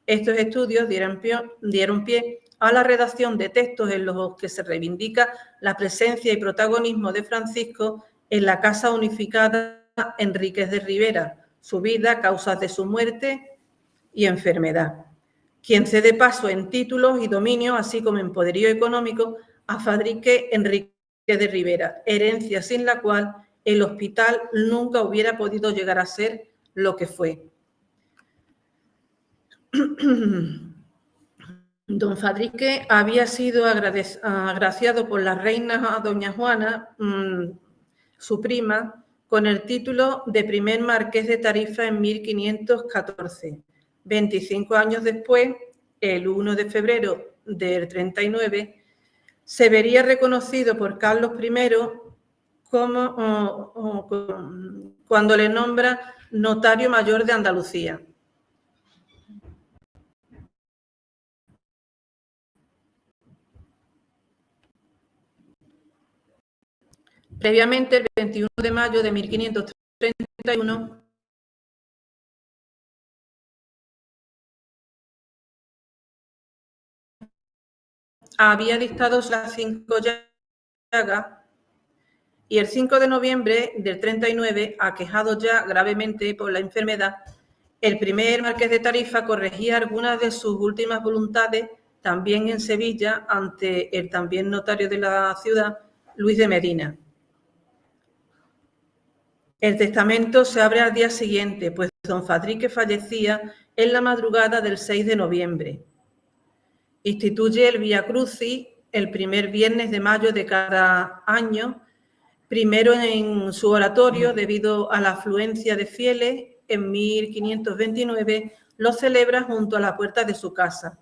Estos estudios dieron pie a la redacción de textos en los que se reivindica la presencia y protagonismo de Francisco en la Casa Unificada Enríquez de Ribera, su vida, causas de su muerte y enfermedad, quien cede paso en títulos y dominios, así como en poderío económico, a Fadrique Enrique de Rivera, herencia sin la cual el hospital nunca hubiera podido llegar a ser lo que fue. Don Fadrique había sido agraciado por la reina doña Juana, su prima, con el título de primer marqués de Tarifa en 1514. 25 años después, el 1 de febrero del 39, se vería reconocido por Carlos I cuando le nombra notario mayor de Andalucía. Previamente, el 21 de mayo de 1531, había dictado las 5 llagas y el 5 de noviembre del 39, aquejado ya gravemente por la enfermedad, el primer marqués de Tarifa corregía algunas de sus últimas voluntades, también en Sevilla, ante el también notario de la ciudad, Luis de Medina. El testamento se abre al día siguiente, pues don Fadrique fallecía en la madrugada del 6 de noviembre. Instituye el Vía Crucis el primer viernes de mayo de cada año, primero en su oratorio, debido a la afluencia de fieles. En 1529 lo celebra junto a la puerta de su casa.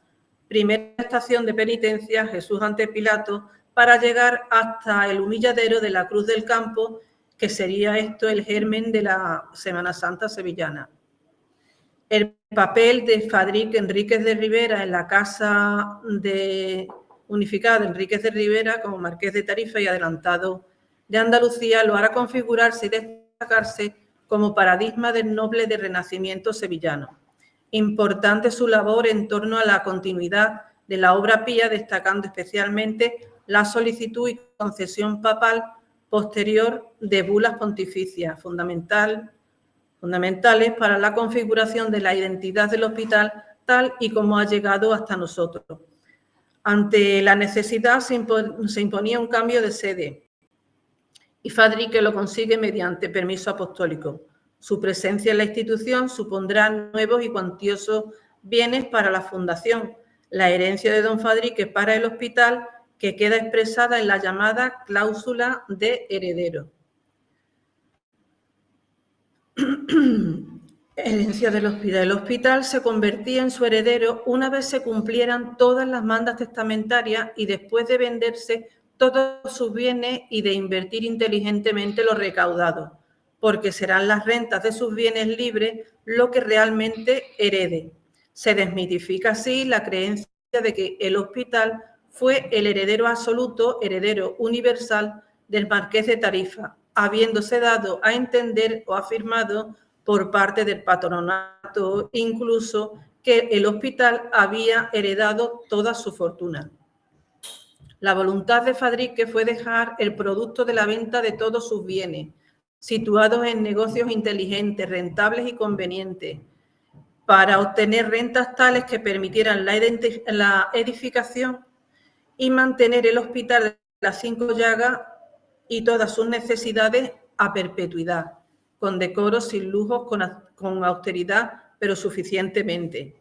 Primera estación de penitencia, Jesús ante Pilato, para llegar hasta el humilladero de la Cruz del Campo, que sería esto el germen de la Semana Santa sevillana. El papel de Fadrique Enríquez de Rivera en la Casa Unificada de Enríquez de Rivera como marqués de Tarifa y adelantado de Andalucía lo hará configurarse y destacarse como paradigma del noble de renacimiento sevillano. Importante su labor en torno a la continuidad de la obra pía, destacando especialmente la solicitud y concesión papal posterior de bulas pontificias fundamentales para la configuración de la identidad del hospital tal y como ha llegado hasta nosotros. Ante la necesidad se imponía un cambio de sede y Fadrique lo consigue mediante permiso apostólico. Su presencia en la institución supondrá nuevos y cuantiosos bienes para la fundación, la herencia de don Fadrique para el hospital, que queda expresada en la llamada cláusula de heredero. Herencia del hospital. El hospital se convertía en su heredero una vez se cumplieran todas las mandas testamentarias y después de venderse todos sus bienes y de invertir inteligentemente lo recaudado, porque serán las rentas de sus bienes libres lo que realmente herede. Se desmitifica así la creencia de que el hospital fue el heredero absoluto, heredero universal del marqués de Tarifa, habiéndose dado a entender o afirmado por parte del patronato incluso que el hospital había heredado toda su fortuna. La voluntad de Fadrique fue dejar el producto de la venta de todos sus bienes, situados en negocios inteligentes, rentables y convenientes, para obtener rentas tales que permitieran la edificación y mantener el hospital de las 5 llagas y todas sus necesidades a perpetuidad, con decoro, sin lujos, con austeridad, pero suficientemente.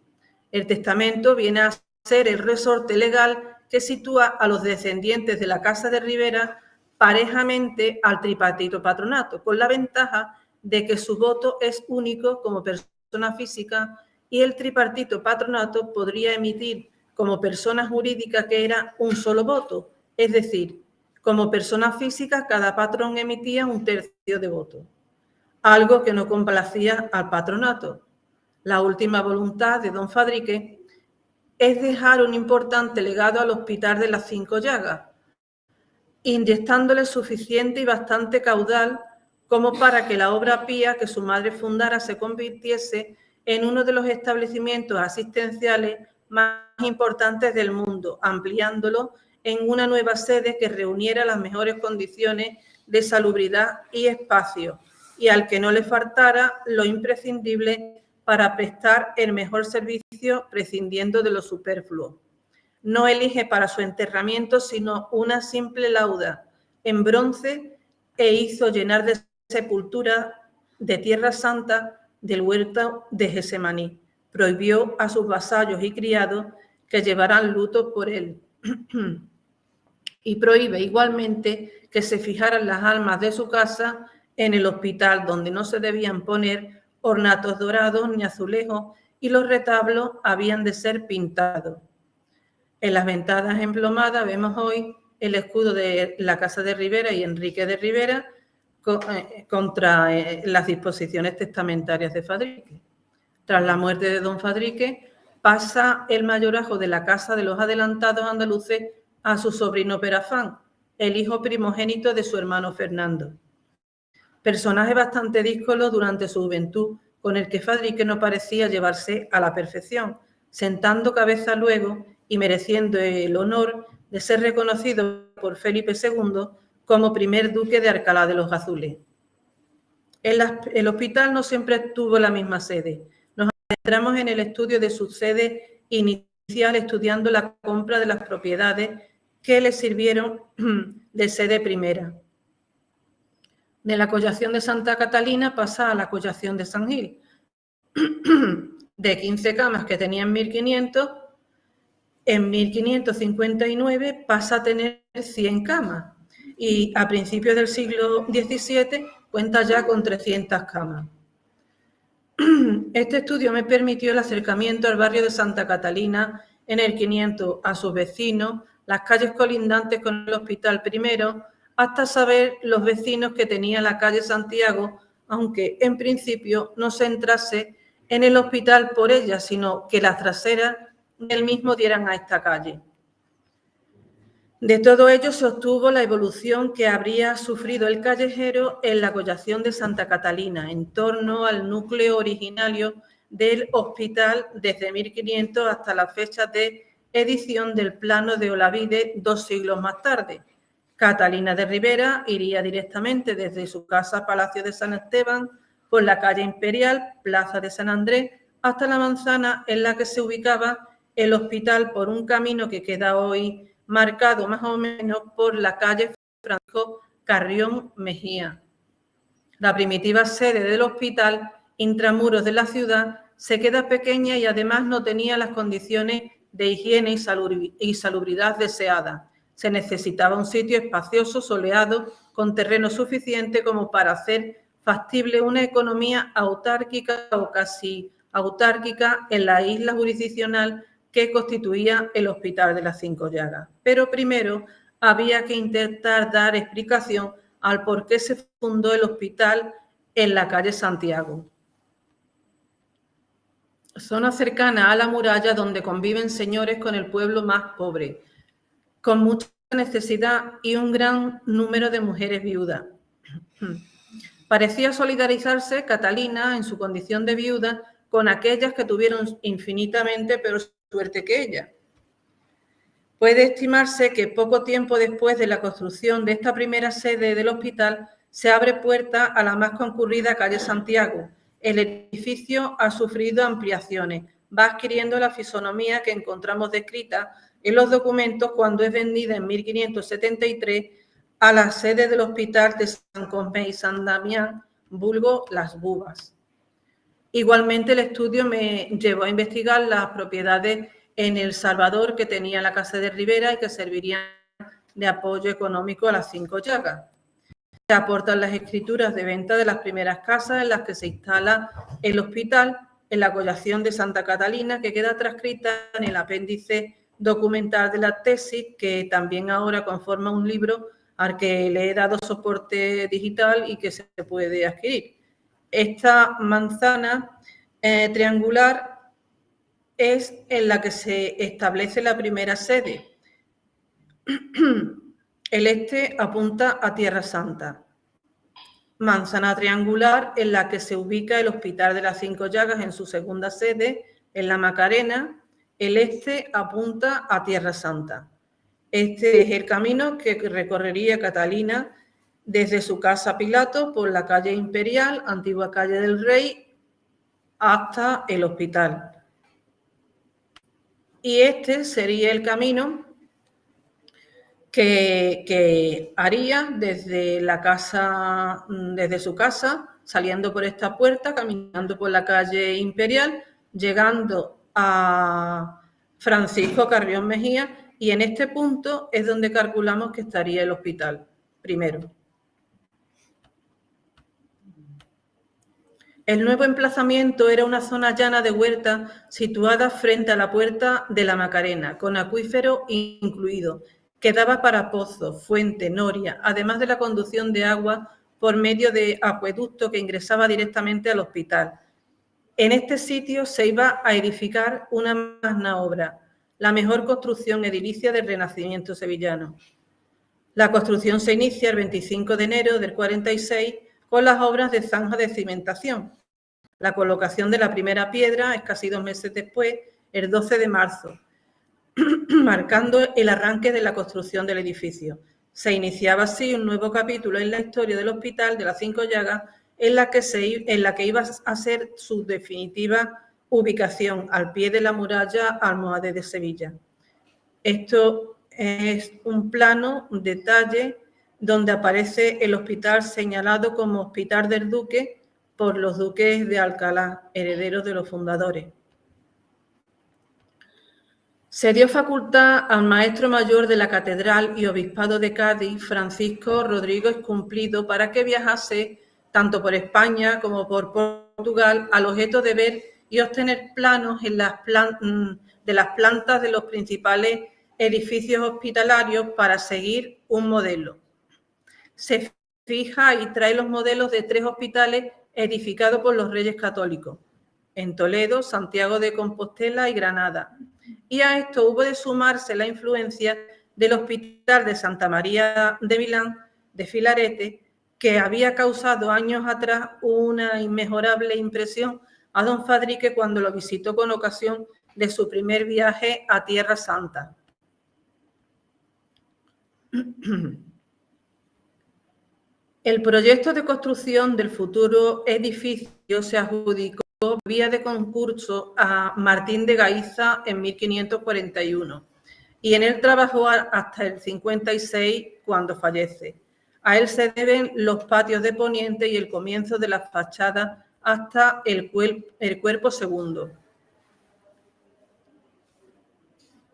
El testamento viene a ser el resorte legal que sitúa a los descendientes de la Casa de Rivera parejamente al tripartito patronato, con la ventaja de que su voto es único como persona física y el tripartito patronato podría emitir como persona jurídica que era un solo voto, es decir, como persona física cada patrón emitía un tercio de voto, algo que no complacía al patronato. La última voluntad de don Fadrique es dejar un importante legado al Hospital de las 5 Llagas, inyectándole suficiente y bastante caudal como para que la obra pía que su madre fundara se convirtiese en uno de los establecimientos asistenciales más importantes del mundo, ampliándolo en una nueva sede que reuniera las mejores condiciones de salubridad y espacio, y al que no le faltara lo imprescindible para prestar el mejor servicio prescindiendo de lo superfluo. No elige para su enterramiento sino una simple lauda en bronce e hizo llenar de sepultura de tierra santa del huerto de Gesemaní. Prohibió a sus vasallos y criados que llevaran luto por él. Y prohíbe igualmente que se fijaran las almas de su casa en el hospital, donde no se debían poner ornatos dorados ni azulejos y los retablos habían de ser pintados. En las ventanas emplomadas vemos hoy el escudo de la Casa de Ribera y Enrique de Ribera contra las disposiciones testamentarias de Fadrique. Tras la muerte de don Fadrique, pasa el mayorazgo de la Casa de los Adelantados Andaluces a su sobrino Perafán, el hijo primogénito de su hermano Fernando. Personaje bastante díscolo durante su juventud, con el que Fadrique no parecía llevarse a la perfección, sentando cabeza luego y mereciendo el honor de ser reconocido por Felipe II como primer duque de Alcalá de los Gazules. El hospital no siempre tuvo la misma sede. Nos adentramos en el estudio de su sede inicial estudiando la compra de las propiedades que le sirvieron de sede primera. De la collación de Santa Catalina pasa a la collación de San Gil. De 15 camas que tenía en 1500, en 1559 pasa a tener 100 camas y a principios del siglo XVII cuenta ya con 300 camas. Este estudio me permitió el acercamiento al barrio de Santa Catalina en el 500, a sus vecinos, las calles colindantes con el hospital primero, hasta saber los vecinos que tenía la calle Santiago, aunque en principio no se entrase en el hospital por ella, sino que las traseras del mismo dieran a esta calle. De todo ello se obtuvo la evolución que habría sufrido el callejero en la collación de Santa Catalina, en torno al núcleo originario del hospital desde 1500 hasta la fecha de edición del plano de Olavide 2 siglos más tarde. Catalina de Ribera iría directamente desde su casa Palacio de San Esteban por la calle Imperial, Plaza de San Andrés, hasta la manzana en la que se ubicaba el hospital por un camino que queda hoy marcado más o menos por la calle Francisco Carrión Mejía. La primitiva sede del hospital, intramuros de la ciudad, se queda pequeña y además no tenía las condiciones de higiene y salubridad deseadas. Se necesitaba un sitio espacioso, soleado, con terreno suficiente como para hacer factible una economía autárquica o casi autárquica en la isla jurisdiccional que constituía el Hospital de las Cinco Llagas. Pero primero había que intentar dar explicación al por qué se fundó el hospital en la calle Santiago. Zona cercana a la muralla donde conviven señores con el pueblo más pobre, con mucha necesidad y un gran número de mujeres viudas. Parecía solidarizarse Catalina en su condición de viuda con aquellas que tuvieron infinitamente peor suerte que ella. Puede estimarse que poco tiempo después de la construcción de esta primera sede del hospital se abre puerta a la más concurrida calle Santiago. El edificio ha sufrido ampliaciones, va adquiriendo la fisonomía que encontramos descrita en los documentos cuando es vendida en 1573 a la sede del hospital de San Cosme y San Damián, vulgo Las Bubas. Igualmente, el estudio me llevó a investigar las propiedades en El Salvador que tenía la Casa de Ribera y que servirían de apoyo económico a las Cinco Llagas. Se aportan las escrituras de venta de las primeras casas en las que se instala el hospital en la collación de Santa Catalina, que queda transcrita en el apéndice documental de la tesis, que también ahora conforma un libro al que le he dado soporte digital y que se puede adquirir. Esta manzana triangular es en la que se establece la primera sede. El este apunta a Tierra Santa. Manzana triangular en la que se ubica el Hospital de las Cinco Llagas en su segunda sede, en la Macarena. El este apunta a Tierra Santa. Este es el camino que recorrería Catalina desde su casa Pilato por la calle Imperial, antigua calle del Rey, hasta el hospital. Y este sería el camino que haría desde la casa, desde su casa, saliendo por esta puerta, caminando por la calle Imperial, llegando a Francisco Carrión Mejía, y en este punto es donde calculamos que estaría el hospital primero. El nuevo emplazamiento era una zona llana de huerta situada frente a la puerta de la Macarena, con acuífero incluido, que daba para pozos, fuente, noria, además de la conducción de agua por medio de acueducto que ingresaba directamente al hospital. En este sitio se iba a edificar una magna obra, la mejor construcción edilicia del Renacimiento sevillano. La construcción se inicia el 25 de enero del 46 con las obras de zanja de cimentación. La colocación de la primera piedra es casi 2 meses después, el 12 de marzo, marcando el arranque de la construcción del edificio. Se iniciaba así un nuevo capítulo en la historia del Hospital de las Cinco Llagas, en la que iba a ser su definitiva ubicación al pie de la muralla almohade de Sevilla. Esto es un plano, un detalle, donde aparece el hospital señalado como Hospital del Duque por los duques de Alcalá, herederos de los fundadores. Se dio facultad al maestro mayor de la Catedral y Obispado de Cádiz, Francisco Rodríguez Cumplido, para que viajase tanto por España como por Portugal al objeto de ver y obtener planos de las plantas de los principales edificios hospitalarios para seguir un modelo. Se fija y trae los modelos de 3 hospitales edificados por los Reyes Católicos, en Toledo, Santiago de Compostela y Granada. Y a esto hubo de sumarse la influencia del Hospital de Santa María de Milán, de Filarete, que había causado años atrás una inmejorable impresión a don Fadrique cuando lo visitó con ocasión de su primer viaje a Tierra Santa. El proyecto de construcción del futuro edificio se adjudicó vía de concurso a Martín de Gaíza en 1541 y en él trabajó hasta el 56 cuando fallece. A él se deben los patios de poniente y el comienzo de las fachadas hasta el cuerpo segundo.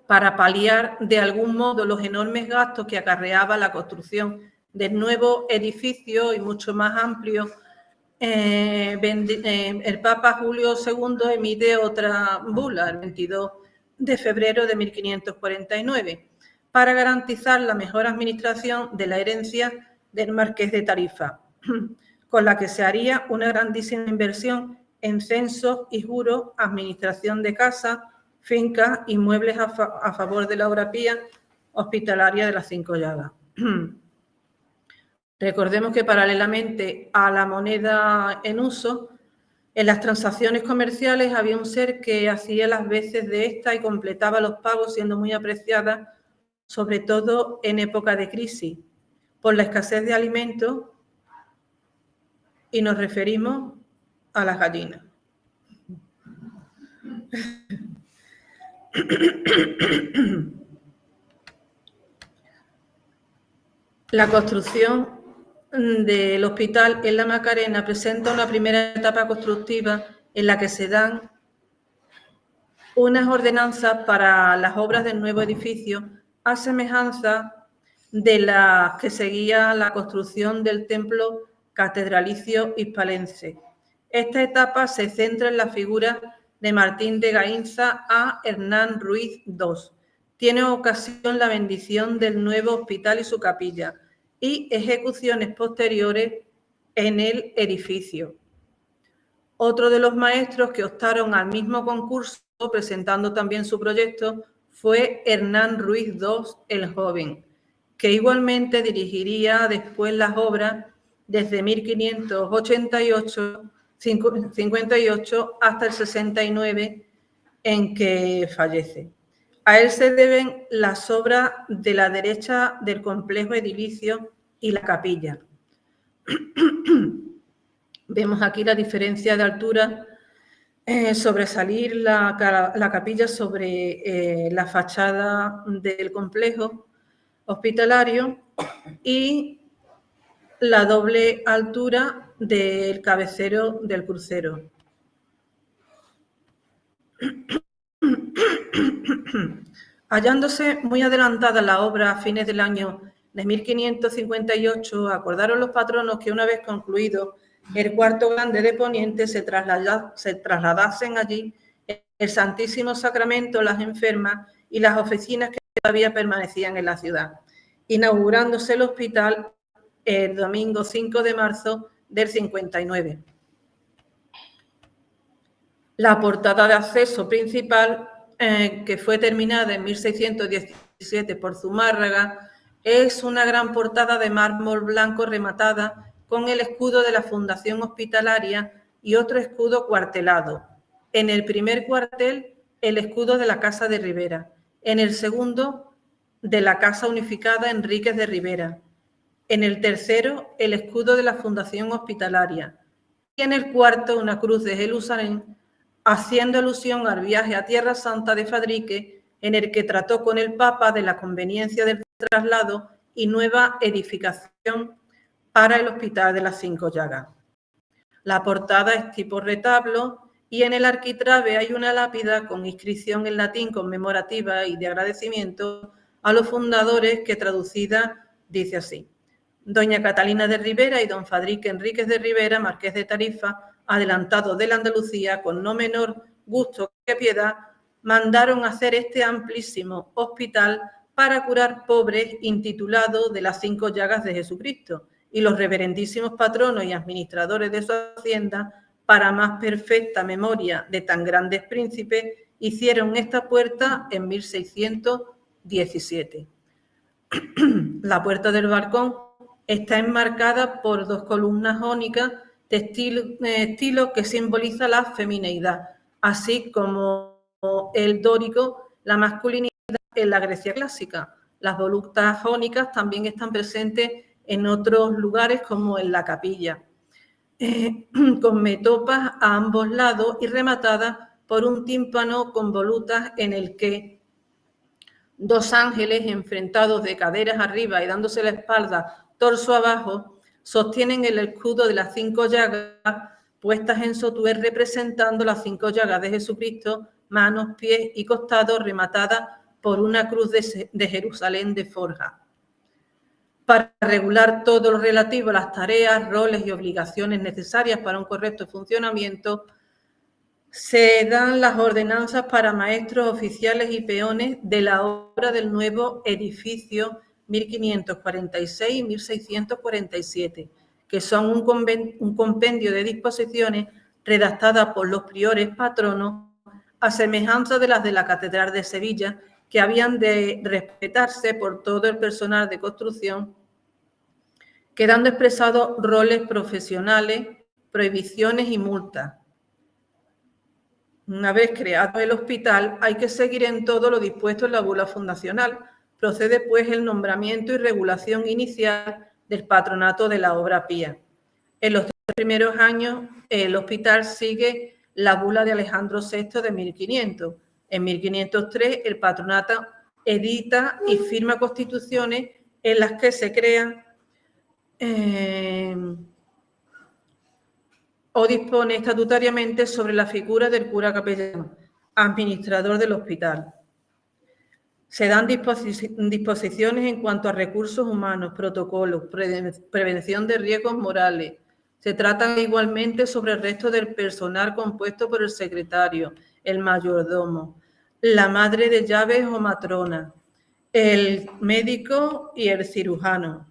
Para paliar de algún modo los enormes gastos que acarreaba la construcción del nuevo edificio y mucho más amplio, el Papa Julio II emite otra bula el 22 de febrero de 1549 para garantizar la mejor administración de la herencia del Marqués de Tarifa, con la que se haría una grandísima inversión en censos y juros, administración de casas, fincas y muebles a favor de la obra pía hospitalaria de las Cinco Llagas. Recordemos que paralelamente a la moneda en uso, en las transacciones comerciales había un ser que hacía las veces de esta y completaba los pagos, siendo muy apreciada, sobre todo en época de crisis, por la escasez de alimentos, y nos referimos a las gallinas. La construcción del hospital en la Macarena presenta una primera etapa constructiva en la que se dan unas ordenanzas para las obras del nuevo edificio a semejanza de las que seguía la construcción del templo catedralicio hispalense. Esta etapa se centra en la figura de Martín de Gaínza a Hernán Ruiz II. Tiene ocasión la bendición del nuevo hospital y su capilla y ejecuciones posteriores en el edificio. Otro de los maestros que optaron al mismo concurso, presentando también su proyecto, fue Hernán Ruiz II el Joven, que igualmente dirigiría después las obras desde 1558 hasta el 69, en que fallece. A él se deben las obras de la derecha del complejo edilicio y la capilla. Vemos aquí la diferencia de altura, sobresalir la capilla sobre la fachada del complejo hospitalario y la doble altura del cabecero del crucero. Hallándose muy adelantada la obra a fines del año de 1558, acordaron los patronos que una vez concluido el cuarto grande de Poniente se trasladasen allí el Santísimo Sacramento, las enfermas y las oficinas que todavía permanecían en la ciudad, inaugurándose el hospital el domingo 5 de marzo del 59. La portada de acceso principal, que fue terminada en 1617 por Zumárraga, es una gran portada de mármol blanco rematada con el escudo de la Fundación Hospitalaria y otro escudo cuartelado. En el primer cuartel, el escudo de la Casa de Ribera. En el segundo, de la Casa Unificada Enríquez de Ribera. En el tercero, el escudo de la Fundación Hospitalaria. Y en el cuarto, una cruz de Jerusalén, haciendo alusión al viaje a Tierra Santa de Fadrique, en el que trató con el Papa de la conveniencia del traslado y nueva edificación para el Hospital de las Cinco Llagas. La portada es tipo retablo y en el arquitrabe hay una lápida con inscripción en latín conmemorativa y de agradecimiento a los fundadores que traducida dice así: Doña Catalina de Ribera y don Fadrique Enríquez de Ribera, marqués de Tarifa, adelantado de la Andalucía, con no menor gusto que piedad, mandaron hacer este amplísimo hospital para curar pobres, intitulado de las 5 llagas de Jesucristo, y los reverendísimos patronos y administradores de su hacienda, para más perfecta memoria de tan grandes príncipes, hicieron esta puerta en 1617. La puerta del balcón está enmarcada por 2 columnas jónicas de estilo que simboliza la femineidad, así como el dórico, la masculinidad en la Grecia clásica. Las voluptas jónicas también están presentes en otros lugares, como en la capilla, con metopas a ambos lados y rematadas por un tímpano con volutas en el que 2 ángeles enfrentados de caderas arriba y dándose la espalda torso abajo sostienen el escudo de las 5 llagas puestas en sotuer, representando las 5 llagas de Jesucristo, manos, pies y costados, rematadas por una cruz de Jerusalén de forja. Para regular todo lo relativo a las tareas, roles y obligaciones necesarias para un correcto funcionamiento, se dan las ordenanzas para maestros, oficiales y peones de la obra del nuevo edificio 1546 y 1647, que son un compendio de disposiciones redactadas por los priores patronos, a semejanza de las de la Catedral de Sevilla, que habían de respetarse por todo el personal de construcción, quedando expresados roles profesionales, prohibiciones y multas. Una vez creado el hospital, hay que seguir en todo lo dispuesto en la bula fundacional. Procede, pues, el nombramiento y regulación inicial del patronato de la obra pía. En los 3 primeros años, el hospital sigue la bula de Alejandro VI de 1500. En 1503, el patronato edita y firma constituciones en las que se crean o dispone estatutariamente sobre la figura del cura capellán, administrador del hospital. Se dan disposiciones en cuanto a recursos humanos, protocolos, prevención de riesgos morales. Se tratan igualmente sobre el resto del personal compuesto por el secretario, el mayordomo, la madre de llaves o matrona, el médico y el cirujano.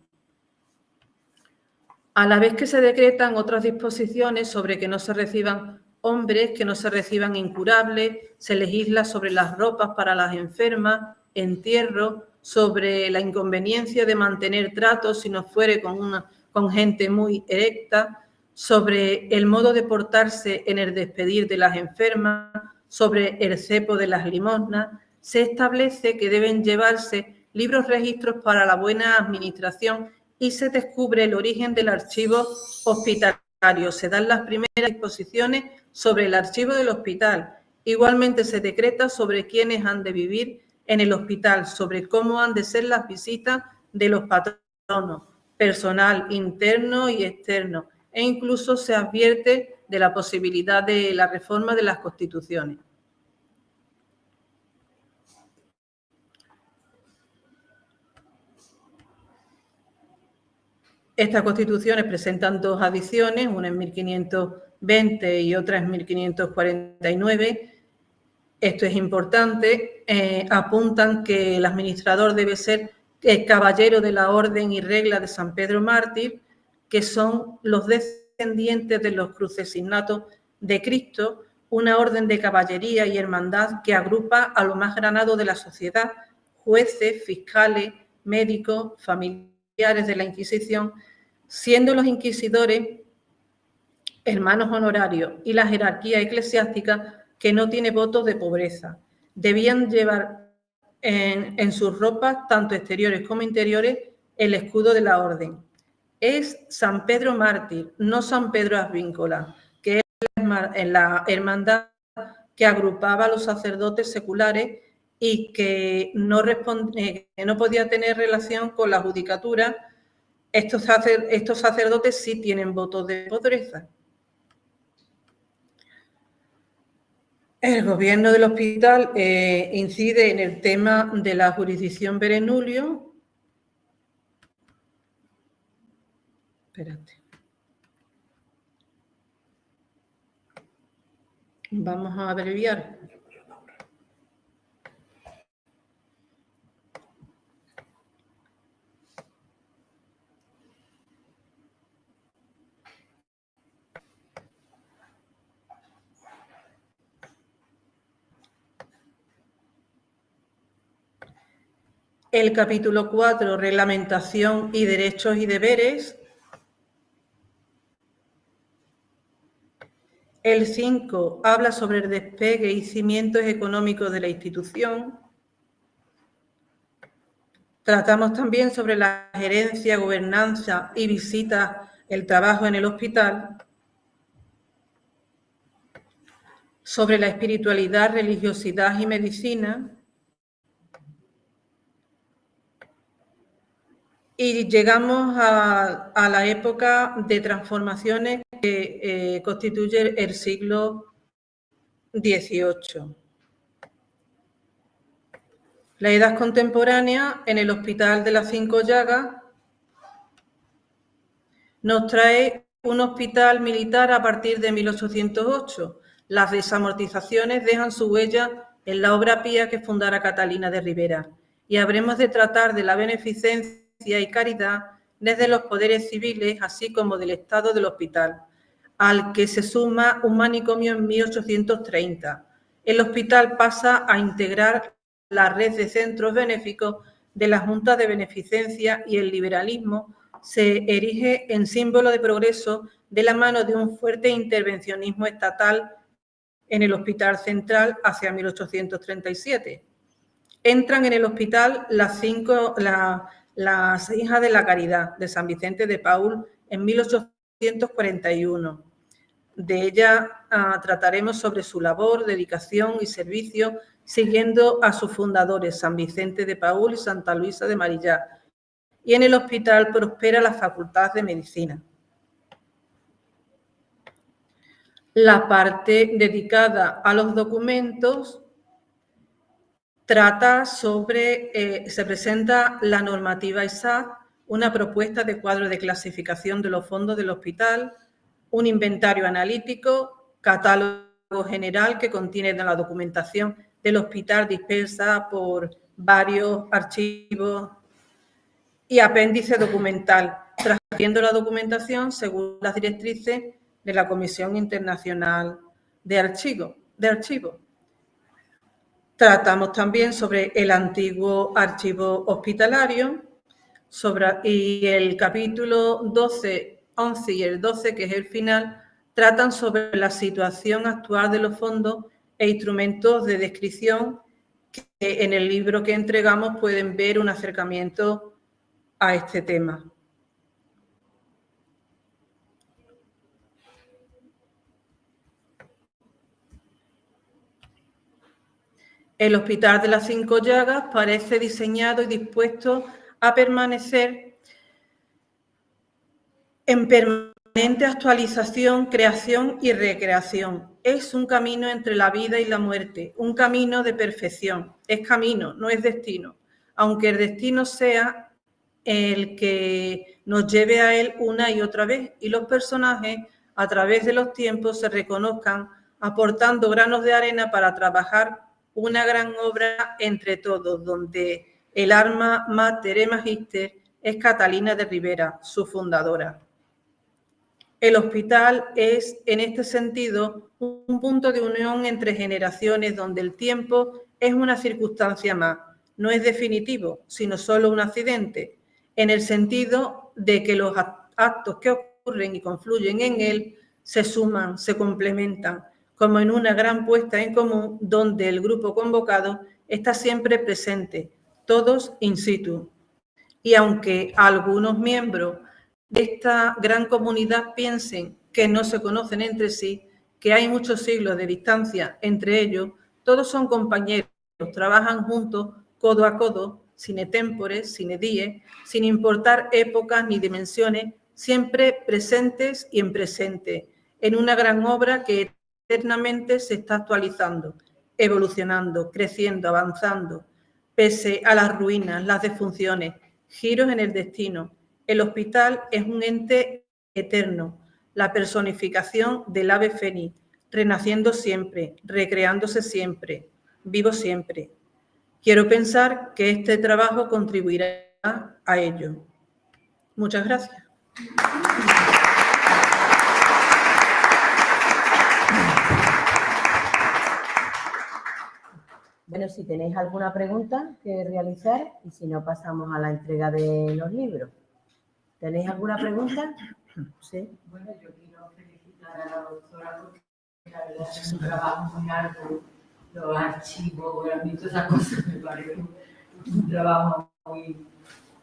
A la vez que se decretan otras disposiciones sobre que no se reciban hombres, que no se reciban incurables, se legisla sobre las ropas para las enfermas, entierro, sobre la inconveniencia de mantener tratos si no fuere con gente muy erecta, sobre el modo de portarse en el despedir de las enfermas, sobre el cepo de las limosnas. Se establece que deben llevarse libros registros para la buena administración y se descubre el origen del archivo hospitalario. Se dan las primeras disposiciones sobre el archivo del hospital. Igualmente se decreta sobre quiénes han de vivir en el hospital, sobre cómo han de ser las visitas de los patronos, personal interno y externo, e incluso se advierte de la posibilidad de la reforma de las constituciones. Estas constituciones presentan dos adiciones, una en 1520 y otra en 1549. Esto es importante. Apuntan que el administrador debe ser el caballero de la Orden y Regla de San Pedro Mártir, que son los descendientes de los crucesignatos de Cristo, una orden de caballería y hermandad que agrupa a lo más granado de la sociedad, jueces, fiscales, médicos, familiares de la Inquisición, siendo los inquisidores hermanos honorarios y la jerarquía eclesiástica que no tiene votos de pobreza. Debían llevar en sus ropas, tanto exteriores como interiores, el escudo de la orden. Es San Pedro Mártir, no San Pedro Advíncula, que es la hermandad que agrupaba a los sacerdotes seculares y que no podía tener relación con la judicatura. Estos sacerdotes sí tienen votos de pobreza. El gobierno del hospital incide en el tema de la jurisdicción Berenulio. Espérate. Vamos a abreviar. El capítulo 4, reglamentación y derechos y deberes. El 5 habla sobre el despegue y cimientos económicos de la institución. Tratamos también sobre la gerencia, gobernanza y visitas, el trabajo en el hospital. Sobre la espiritualidad, religiosidad y medicina. Y llegamos a la época de transformaciones que constituye el siglo XVIII. La edad contemporánea en el Hospital de las Cinco Llagas nos trae un hospital militar a partir de 1808. Las desamortizaciones dejan su huella en la obra pía que fundara Catalina de Ribera y habremos de tratar de la beneficencia y caridad desde los poderes civiles, así como del estado del hospital, al que se suma un manicomio en 1830. El hospital pasa a integrar la red de centros benéficos de la Junta de Beneficencia y el liberalismo se erige en símbolo de progreso de la mano de un fuerte intervencionismo estatal en el Hospital Central hacia 1837. Entran en el hospital las hijas de la Caridad de San Vicente de Paúl en 1841. De ella trataremos sobre su labor, dedicación y servicio, siguiendo a sus fundadores, San Vicente de Paúl y Santa Luisa de Marillá. Y en el hospital prospera la Facultad de Medicina. La parte dedicada a los documentos trata sobre, se presenta la normativa ISAC, una propuesta de cuadro de clasificación de los fondos del hospital, un inventario analítico, catálogo general que contiene la documentación del hospital dispersa por varios archivos y apéndice documental, transmitiendo la documentación según las directrices de la Comisión Internacional de Archivo. Tratamos también sobre el antiguo archivo hospitalario y el capítulo 12, 11 y el 12, que es el final, tratan sobre la situación actual de los fondos e instrumentos de descripción que en el libro que entregamos pueden ver un acercamiento a este tema. El Hospital de las Cinco Llagas parece diseñado y dispuesto a permanecer en permanente actualización, creación y recreación. Es un camino entre la vida y la muerte, un camino de perfección. Es camino, no es destino, aunque el destino sea el que nos lleve a él una y otra vez y los personajes a través de los tiempos se reconozcan aportando granos de arena para trabajar una gran obra entre todos, donde el alma mater magister es Catalina de Rivera, su fundadora. El hospital es, en este sentido, un punto de unión entre generaciones donde el tiempo es una circunstancia más, no es definitivo, sino solo un accidente, en el sentido de que los actos que ocurren y confluyen en él se suman, se complementan, como en una gran puesta en común donde el grupo convocado está siempre presente, todos in situ. Y aunque algunos miembros de esta gran comunidad piensen que no se conocen entre sí, que hay muchos siglos de distancia entre ellos, todos son compañeros, trabajan juntos, codo a codo, sine tempore, sine die, sin importar épocas ni dimensiones, siempre presentes y en presente, en una gran obra que eternamente se está actualizando, evolucionando, creciendo, avanzando, pese a las ruinas, las disfunciones, giros en el destino. El hospital es un ente eterno, la personificación del ave fénix, renaciendo siempre, recreándose siempre, vivo siempre. Quiero pensar que este trabajo contribuirá a ello. Muchas gracias. Bueno, si tenéis alguna pregunta que realizar y si no pasamos a la entrega de los libros. ¿Tenéis alguna pregunta? Sí. Bueno, yo quiero felicitar a la doctora porque la verdad es un trabajo muy arduo. Los archivos, a mí todas esas cosas me parece un trabajo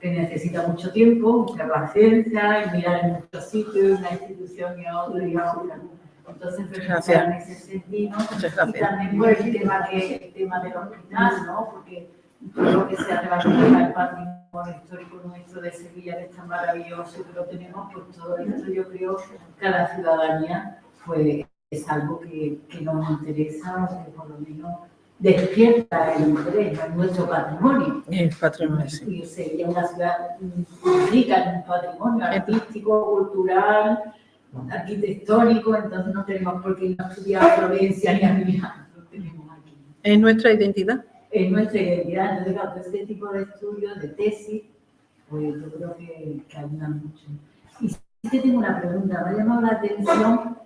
que necesita mucho tiempo, mucha paciencia y mirar en muchos sitios, una institución y a otra y a otra. Entonces, felicitar en ese sentido. Y también por el tema del hospital, ¿no? Porque todo lo que sea relativo al patrimonio histórico nuestro de Sevilla, que es tan maravilloso que lo tenemos, pues todo esto yo creo que a la ciudadanía pues, es algo que nos interesa o que por lo menos despierta el interés en nuestro patrimonio. El patrimonio, sí. Y Sevilla es una ciudad rica en un patrimonio artístico, cultural, arquitectónico, entonces no tenemos por qué ir a estudiar a Florencia ni a Milán, lo tenemos aquí. Es nuestra identidad. Es nuestra identidad, entonces todo este tipo de estudios, de tesis, pues yo creo que ayudan mucho. Y sí que tengo una pregunta, me ha llamado la atención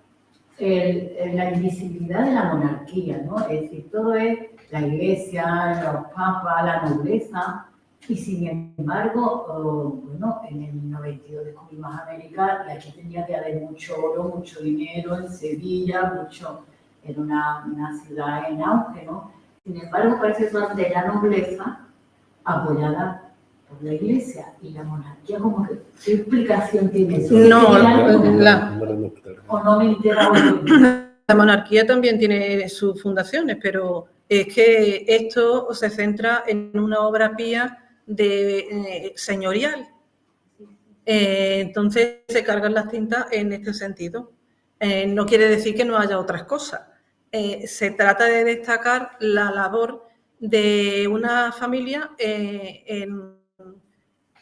la invisibilidad de la monarquía, ¿no? Es decir, todo es la iglesia, los papas, la nobleza, y sin embargo, bueno, en el 92 descubrimos América y aquí tenía que haber mucho oro, mucho dinero en Sevilla, era una ciudad en auge, ¿no? Sin embargo, parece que son de la nobleza apoyada por la iglesia y la monarquía, como que, ¿qué explicación tiene eso? No, ¿O no me he enterado? La monarquía también tiene sus fundaciones, pero es que esto se centra en una obra pía señorial. Entonces se cargan las tintas en este sentido. No quiere decir que no haya otras cosas. Se trata de destacar la labor de una familia en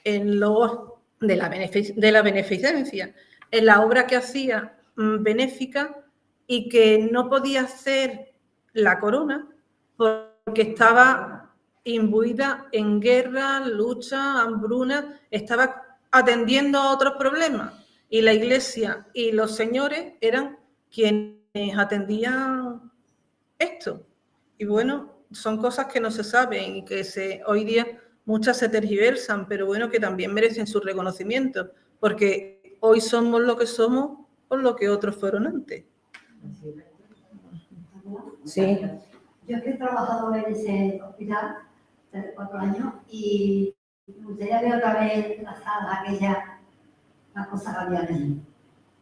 de la beneficencia, en la obra que hacía benéfica y que no podía hacer la corona porque estaba imbuida en guerra, lucha, hambruna, estaba atendiendo a otros problemas y la iglesia y los señores eran quienes atendían esto. Y bueno, son cosas que no se saben y que hoy día muchas se tergiversan, pero bueno, que también merecen su reconocimiento, porque hoy somos lo que somos por lo que otros fueron antes. Sí. Yo he trabajado en ese hospital hace 4 años y me gustaría ver otra vez la sala, las cosas cambiaron.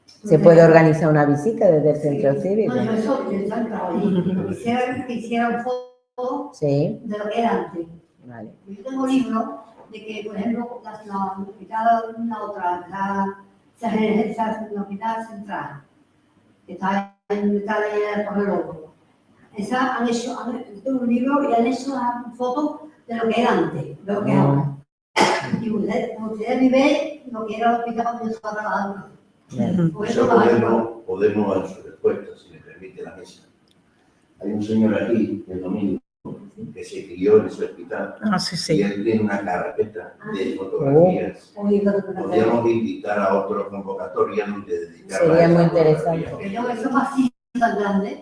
¿Se puede organizar una visita desde el centro cívico? No, yo he entrado ahí. Quisiera fotos Sí, de lo que era antes. vale. Yo tengo libros de que, por ejemplo, el hospital, la otra, el hospital central, que está en el Correo. Esa han hecho, tengo un libro y han hecho una foto de lo que era antes, de lo que es ahora. Y ustedes viven lo que era el hospital cuando yo estaba trabajando. Bien. Por Eso podemos en su respuesta, si me permite la mesa. Hay un señor aquí, el domingo, que se crió en ese hospital Sí, y sí. él tiene una carpeta de fotografías. Podríamos invitar a otra convocatoria donde dedicar Sería muy interesante. Porque yo, esos pasillos tan grandes,